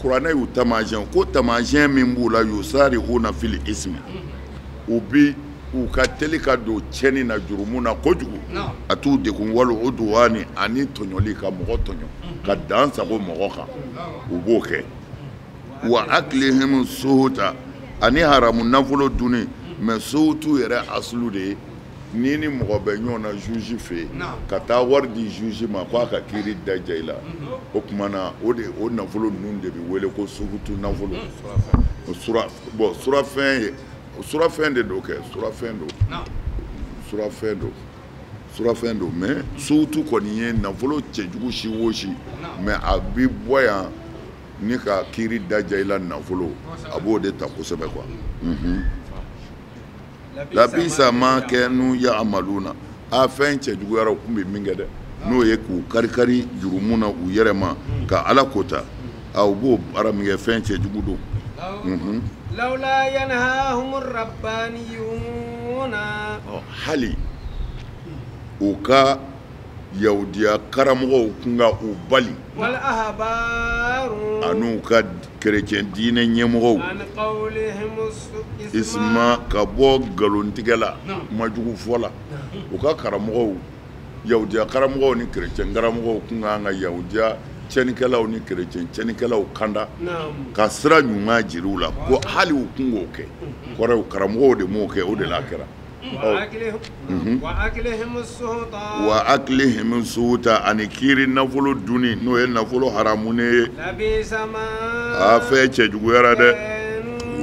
kuranɛ y'u taamasiyɛn ko taamasiyɛn min b'u la yusari'una fil ismi u ka teli ka don cɛnni na jurumu na kojugu a t'u degun wali uduwani ani tɔɲɔli ka mɔgɔ tɔɲɔ ka dan sago mɔgɔ kan u b'o kɛ wa aklihim suhuta ani haramu nafolo dunni mais suhutu yɛrɛ asulu de ye ni mɔgɔ bɛ ɲɔgɔn na juge fɛ ka taa wari di juge ma ko a ka kiiri daja i la o tuma na o nafolo ninnu de bɛ wele ko suhutu nafolo surafɛn de don kɛ surafɛn don mais suhutu kɔni ye nafolo cɛjugu si o si mais a bɛ bɔ yan ni ka kiiri daja i la nafolo a b'o de ta kosɛbɛ quoi labisa ma kanu ya'maluna a fɛn cɛjuguyara u tun bɛ min kɛ dɛ n'o ye k'u kari jurumu na u yɛrɛ ma ka ala kota u b'o baara min kɛ fɛn cɛjugu don لولا ينهاهم الربانيون hali u ka yahudiya karamɔgɔw kun ka u bali والأحبار an'u ka kerecɛn diinɛ ɲɛmɔgɔw عن قولهم isma ka bɔ nkalontigɛ la majugu fɔ la u ka karamɔgɔw yahudiya karamɔgɔw ni kerecɛn karamɔgɔw kun kan ka yahudiya cɛnikɛlaw ni kerecɛn cɛnikɛlaw kanda ka sira ɲuman jira u la ko hali u kun k'o kɛ kɔrɔ karamɔgɔw de m'o kɛ o de la kɛra وأكلهم السحت wa aklihim suhuta ani kiiri nafolo dunni n'o ye nafolo haramu ne ye لبئس ما a fɛn cɛjuguyara dɛ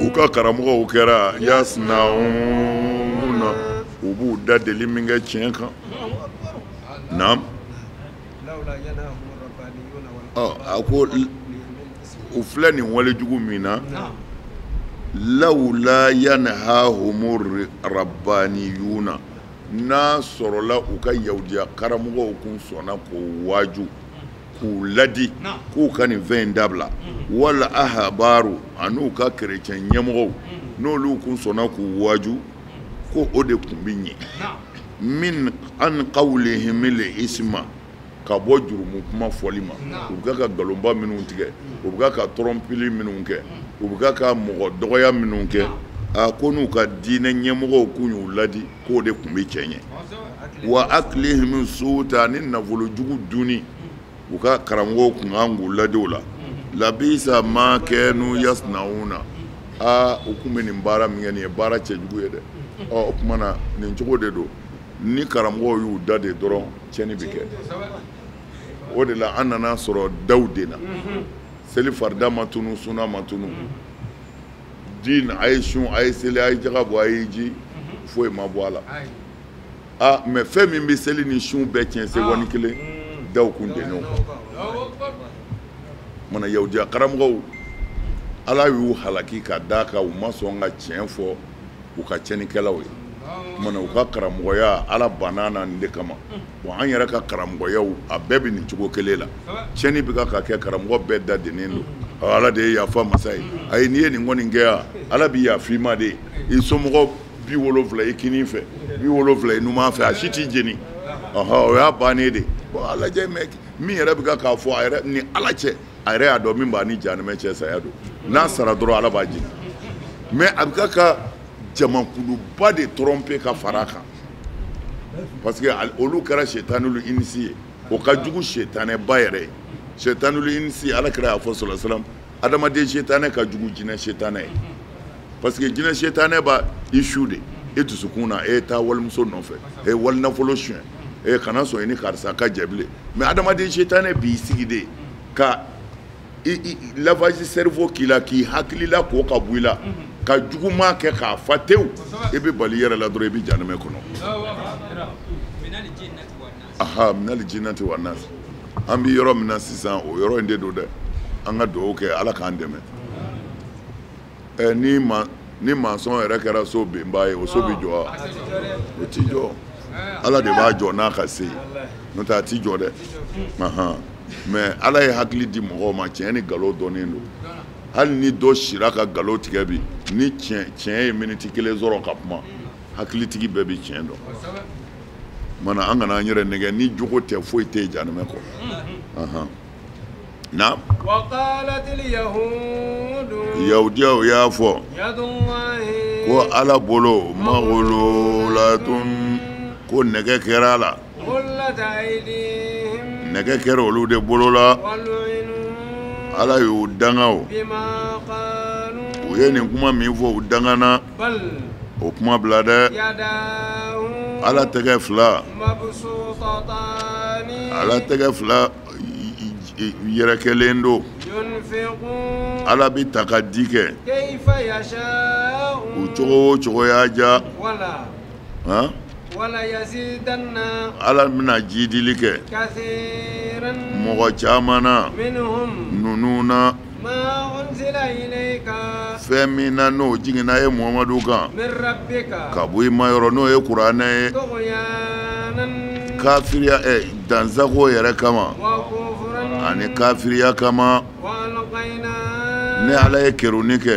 u ka karamɔgɔw kɛra yasnauna u b'u da deli min kɛ tiɲɛ kan naam لولا ينهاهم الربانيون a ko u filɛ nin walejugu min na lawla yanhahumur rabbaniyuna n'a sɔrɔla u ka yahudiya karamɔgɔw kun sɔnna k'o waaju k'u ladi k'u ka nin fɛn in dabila wala ahabaru an'u ka kerecɛn ɲɛmɔgɔw n'olu kun sɔnna k'u waaju ko o de kun bi ɲɛ min an qawlihim isma ka bɔ jurumu kuma fɔli ma u bɛ ka galonba minnu tigɛ u bɛ ka tɔrɔmpili minnu kɛ u bɛ ka mɔgɔ dɔgɔya minnu kɛ ko n'u ka diinɛ ɲɛmɔgɔw kun y'u ladi k'o de kun bɛ cɛ ɲɛ wa aklihim suhuta ni nafolojugu dunni u ka karamɔgɔw kun kan k'u ladi o la labisa ma kanu yasnauna u kun bɛ nin baara min kɛ nin ye baara cɛjugu ye dɛ o tuma na nin cogo de don ni karamɔgɔw y'u da de dɔrɔn tiɲɛni bɛ kɛ o de la an nana sɔrɔ daw de la seli farida ma tunu suna ma tunu diin a ye sun a ye seli a ye jaga bɔ a ye ji foyi ma bɔ a la mɛ fɛn min bɛ seli ni sun bɛɛ tiɲɛ seconde kelen daw kun tɛ ɲɔgɔn kan mana yahudiya karamɔgɔw ala y'u halaki ka d'a kan u ma sɔn ka tiɲɛ fɔ u ka tiɲɛnikɛlaw ye mana u ka karamɔgɔya ala banna na nin de kama bon an yɛrɛ ka karamɔgɔyaw a bɛɛ bɛ nin cogo kelen la tiɲɛni bɛ ka kɛ karamɔgɔ bɛɛ da dennen don ala de ye yafa masa ye ayi n'i ye nin kɔni kɛ yan ala bɛ yafa i ma de i somɔgɔ 70 i kinin fɛ 70 i numan fɛ a si t'i jeni o y'a bannen de bon a lajɛ min yɛrɛ bɛ k'a fɔ a yɛrɛ ni ala cɛ a yɛrɛ y'a dɔn min b'a ni jahanɛmɛ cɛ saya don n'a sara dɔrɔn ala b'a jeni mais a bɛ ka jamakuluba de tromper ka fara kan parce que olu kɛra shetanilu inisi ye o ka jugu shetanɛba yɛrɛ ye shetanulu inisi ala kira y'a fɔ sallallahu alaihi wasallam adamaden shetanɛ ka jugu jinɛ shetanɛ ye parce que jinɛ shetanɛ b'a issue de e dusukun na e taa walimuso nɔfɛ e wali nafolo suɲɛ e kana sɔn i ni karisa ka jɛ bilen mais adamaden shetanɛ b'i sigi de ka lavage cerveau k'i la k'i hakilila ko ka bɔ i la ka juguman kɛ k'a fa tewu i bɛ bali i yɛrɛ la dɔrɔn i bɛ janɛmɛ kɔnɔ aha minali jinnati wa nas an bɛ yɔrɔ min na sisan o yɔrɔ in de don dɛ an ka dugawu kɛ ala k'an dɛmɛ ni mansɔn yɛrɛ kɛra so benba ye o so bɛ jɔ wa o ti jɔ ala de b'a jɔ n'a ka se n'o tɛ a ti jɔ dɛ mais ala ye hakili di mɔgɔw ma tiɲɛ ni nkalon dɔnnen don hali ni dɔ sira ka nkalon tigɛ bi ni tiɲɛ ye miniti kelen sɔrɔ ka kuma hakilitigi bɛɛ bɛ tiɲɛ dɔn mana an kana an yɛrɛ nɛgɛ ni jogo tɛ foyi tɛ janɛmɛ kɔ na yahudiyaw y'a fɔ ko ala bolo maghlulatun ko nɛgɛ kɛra a la nɛgɛ kɛra olu de bolo la ala y'u danga o u ye nin kuma min fɔ u dangana o kuma bila dɛ ala tɛgɛ fila ala tɛgɛ fila yɛrɛkɛlen don ala bɛ ta ka di kɛ o cogo o cogo y'a ja ala bɛna jidili kɛ mɔgɔ caman na ninnu na fɛn min na n'o jiginna ye muhamadu kan ka bɔ i ma yɔrɔ n'o ye kuranɛ ye kafiriya dansago yɛrɛ kama ani kafiriya kama ne ala ye keruni kɛ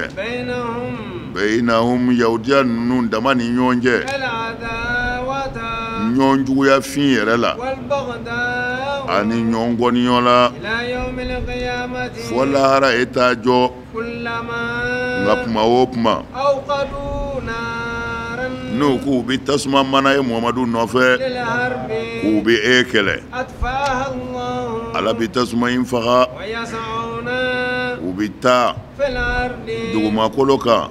bɛyinahum yahudiya ninnu dama ni ɲɔgɔn cɛ ɲɔgɔn juguya fin yɛrɛ la ani ɲɔgɔn gɔniyɔ la fɔ lahara e t'a jɔ nka kuma o kuma n'u k'u bɛ tasuma mana ye muhamadu nɔfɛ k'u bɛ e kɛlɛ ala bɛ tasuma in faga u bɛ taa dugumakolo kan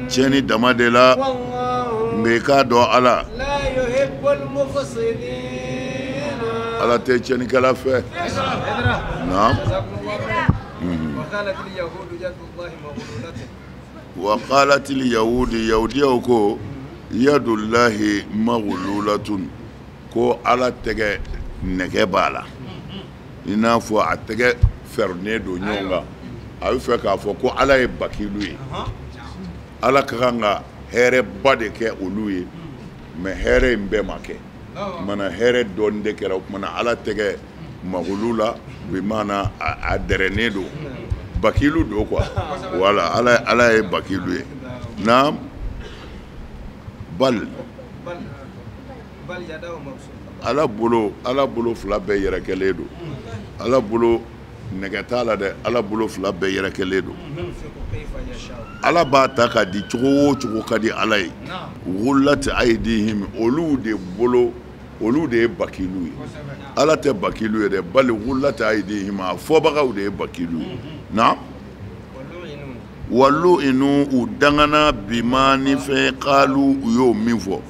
tiɲɛni dama de la nka i k'a dɔn ala ala tɛ tiɲɛnikɛla fɛ na وقالت اليهود يهوديو كو يد الله مغلولة كو على تجا نكبالا ينافو اتجا فرنيدو نيونغا اي فكا فكو على باكيلوي على كانغا هيره بادكه اولوي ما هيره مبماكه منا هيره دوندك رو منا على تجا مغلولة بمعنى ادرنيدو bakilu do quoi voilà ala ye bakilu ye naam bal ala bolo fila bɛɛ yɛrɛkɛlen do ala bolo nɛgɛ t'a la dɛ ala bolo fila bɛɛ yɛrɛkɛlen do ala b'a ta ka di cogo o cogo ka di ala ye ghullat aydihim olu de ye bakilu ye ala tɛ bakilu ye dɛ bali ghullat aydihim a fɔbagaw de ye bakilu ye na wallu inu u dangana bima ni fɛn qalu u y'o min fɔ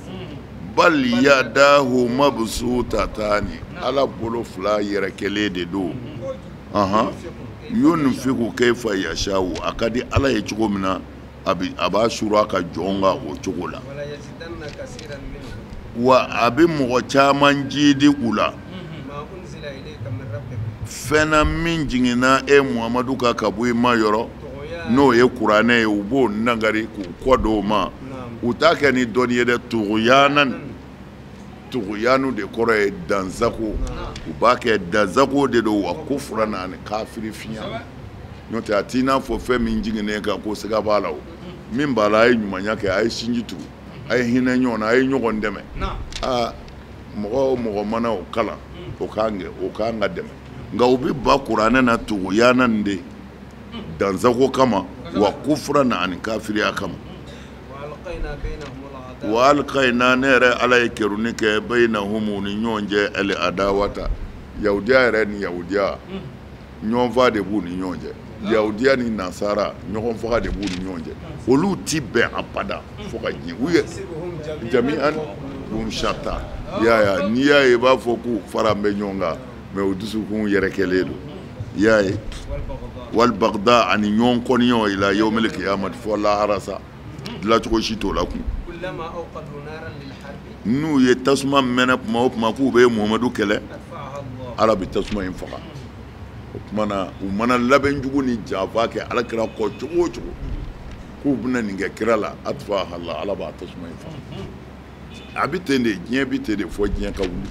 bal yadahu mabsutatani ala bolo fila yɛrɛkɛlen de do yunfiqu kayfa yashau a ka di ala ye cogo min na a b'a suru a ka jɔn kan o cogo la wa a bɛ mɔgɔ caman jidi u la fɛnna min jiginna e muhamadu ka bɔ i ma yɔrɔ n'o ye kuranɛ ye u b'o nagari k'u kɔ don o ma u t'a kɛ ni dɔnni ye dɛ tuguyanu de kɔrɔ ye dansago u b'a kɛ dansago de don wa kufran ani kafiri fiɲɛ n'o tɛ a t'i n'a fɔ fɛn min jiginnen kan ko siga b'a la o min b'a la a ye ɲumanya kɛ a ye sinji tugu a ye hinɛ ɲɔgɔn na a ye ɲɔgɔn dɛmɛ mɔgɔ o mɔgɔ mana o kalan o k'an ka dɛmɛ nka u bɛ ba kuranɛ na tuguyana nin de danzago kama wa kufran an kafiriya kama wa alqaina nere ala yakirunike bainahum ni nyonje al adawata yahudiya yɛrɛ ni yahudiya ɲɔgɔn fa de b'u ni ɲɔgɔn cɛ yahudiya ni nasara ɲɔgɔn faga de b'u ni ɲɔgɔn cɛ olu ti bɛn abada fo ka diɲɛ u ye jami'an hum shatta yaya n'i y'a ye i b'a fɔ k'u fara bɛ ɲɔgɔn kan mɛ u dusukun yɛrɛkɛlen don i y'a ye wal bagda ani ɲɔgɔn kɔniyɔn ila yawmil qiyamati fɔ lahara sa dilancogo si t'o la kun n'u ye tasuma mɛnɛ tuma o tuma k'u bɛ muhamadu kɛlɛ ala bɛ tasuma in faga o tuma na u mana labɛn jugu ni janfa kɛ alakira kɔ cogo o cogo k'u bɛna nin kɛ kira la atfa hala ala b'a tasuma in faga a bɛ ten de diɲɛ bɛ ten de fɔ diɲɛ ka wuli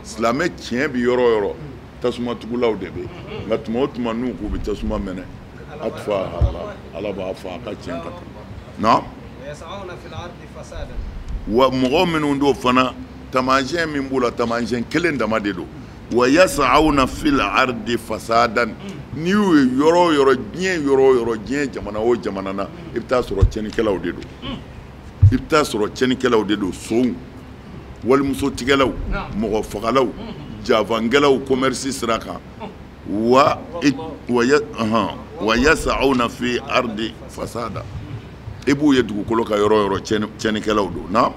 silamɛ tiɲɛ bɛ yɔrɔ o yɔrɔ tasuma tugulaw de bɛ nka tuma o tuma n'u k'u bɛ tasuma mɛnɛ atfa hala ala b'a fa a ka tiɲɛ ka tɛmɛ na wa mɔgɔ minnu do fana taamasiyɛn min b'u la taamasiyɛn kelen dama de don wa yas'awna fil ardi fasadan n'i y'u ye yɔrɔ o yɔrɔ diɲɛ yɔrɔ o yɔrɔ diɲɛ jamana o jamana na i bɛ taa sɔrɔ tiɲɛnikɛlaw de don i bɛ taa sɔrɔ tiɲɛnikɛlaw de don sonw walimusotigɛlaw mɔgɔ fagalaw javankɛlaw commerce sira kan wa yas'awna fi ardi fasada i b'u ye dugukolo ka yɔrɔ o yɔrɔ tiɲɛnikɛlaw don na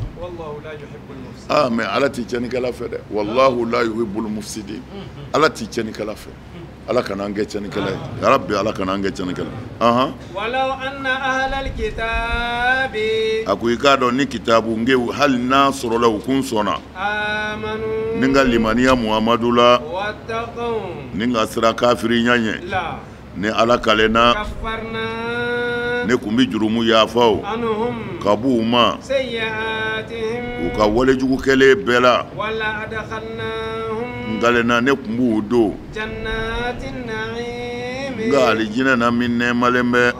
mais ala t'i tiɲɛnikɛla fɛ dɛ wallahu la yuhibbul mufsidin ala t'i tiɲɛnikɛla fɛ ala kana an kɛ tiɲɛnikɛla ye ya rabbi ala kana an kɛ tiɲɛnikɛla walau anna ahlal kitabi a ko i k'a dɔn ni kitabu nge hali n'a sɔrɔla u kun sɔnna amanu ni ka limaniya muhamadu la wattaqaw ni ka sira kafiri ɲɛ la ni ala kalenna kaffarna ne kun bɛ jurumu yafaw anhum ka b'u ma sayyi'atihim u ka walejugu kɛlen bɛɛ la wala adkhalnahum ngalena ne kun b'u don jannatin na'im nka alijinɛ na min nɛɛmalen bɛ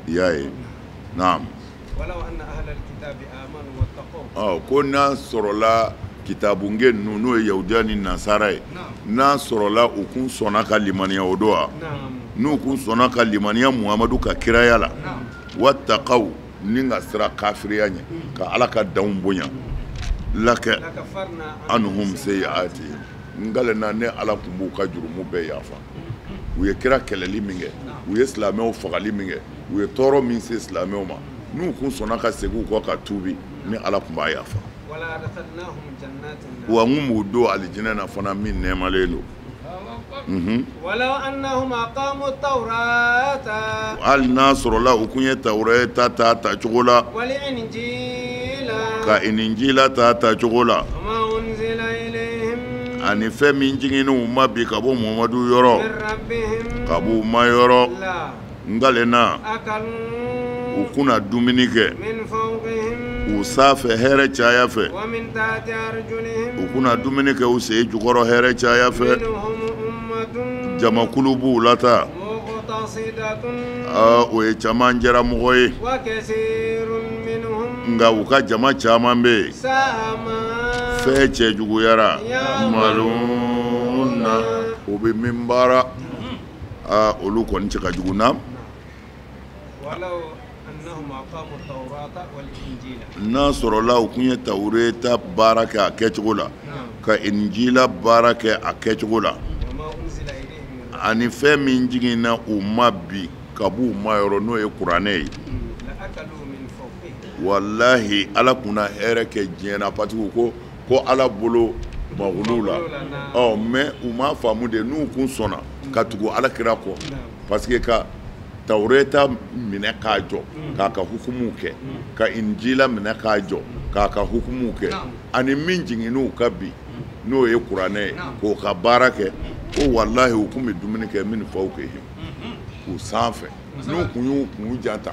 i y'a ye naam walau anna ahlal kitabi amanu wattaqaw ko n'a sɔrɔla kitabunge ninnu n'o ye yahudiya ni nasara ye n'a sɔrɔla u kun sɔnna ka limaniya o don wa n'u kun sɔnna ka limaniya muhamadu ka kiraya la wattaqaw ni ka sira kafiriya ɲɛ ka ala ka danw bonya lakɛ anhum sayyi'atihim ngalena ne ala kun b'u ka jurumu bɛɛ yafa u ye kira kɛlɛli min kɛ u ye silamɛw fagali min kɛ u ye tɔɔrɔ min se silamɛw ma n'u kun sɔnna ka segin u kɔ ka tuubi ni ala kun b'a yafa wa n kun b'u don alijinɛ na fana min nɛɛmalen don walau annahum aqamu tawrata hali n'a sɔrɔla u kun ye tawureta ta cogo la wal injila ka ininjila ta cogo la ma unzila ilayhim ani fɛn min jiginn'u ma bi ka bɔ muhamadu yɔrɔ min rabbihim ka b'u ma yɔrɔ la ngalena akalu u kunna dumuni kɛ min fawqihim u sanfɛ hɛrɛ caya fɛ wa min tahti arjulihim u kunna dumuni kɛ u sen jukɔrɔ hɛrɛ caya fɛ jamakulu b'u la ta o ye caman jɛra mɔgɔ ye nka u ka jama caman bɛ yen fɛn cɛ juguyara maluna o bɛ min baara olu kɔni cɛ ka jugu na n'a sɔrɔla u kun ye tawureta baara kɛ a kɛcogo la ka injila baara kɛ a kɛcogo la ani fɛn min jiginna u ma bi ka b'u ma yɔrɔ n'o ye kuranɛ ye walahi ala kunna hɛrɛ kɛ diɲɛ na parce que ko ala bolo magulu la mais u ma faamu de n'u kun sɔnna ka tugu alakira kɔ parce que ka tawureta minɛ k'a jɔ k'a ka hukumu kɛ ka injila minɛ k'a jɔ k'a ka hukumu kɛ ani min jiginn'u ka bi n'o ye kuranɛ ye k'o ka baara kɛ ko walahi u kun bɛ dumuni kɛ min faw kɛ u sanfɛ n'u kun y'u kun janta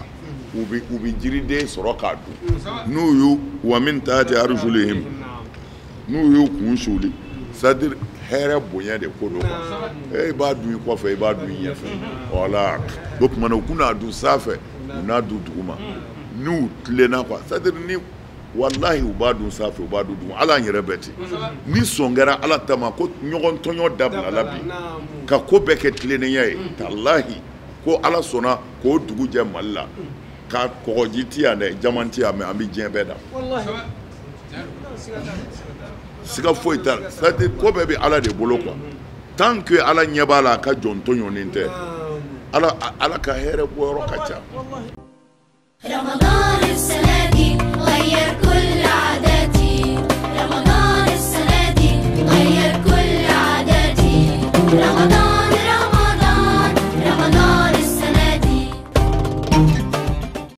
u bɛ jiriden sɔrɔ k'a dun n'u y'u wa min tahti arjulihim n'u y'u kun suli c'est-à-dire hɛrɛ bonya de ko don i b'a dun i kɔfɛ i b'a dun i ɲɛfɛ voilà o tuma na u kun n'a dun sanfɛ u n'a dun duguma n'u tilenna quoi c'est-à-dire ni walahi u b'a dun sanfɛ u b'a dun duguma ala yɛrɛ bɛ ten ni sɔn kɛra ala ta ma ko ɲɔgɔn tɔɲɔ dabila la bi ka ko bɛɛ kɛ tilennenya ye talahi ko ala sɔnna k'o dugu jɛ Mali la ka kɔgɔji ti yan dɛ jaman ti yan mais an bɛ diɲɛ bɛɛ da siga foyi t'a la c'est-à-dire ko bɛɛ bɛ ala de bolo quoi tant que ala ɲɛ b'a la a ka jɔn tɔɲɔnnen tɛ ala ka hɛrɛ bɔyɔrɔ ka ca. رمضان السنة دي غير كل عاداتي رمضان السنة دي غير كل عاداتي رمضان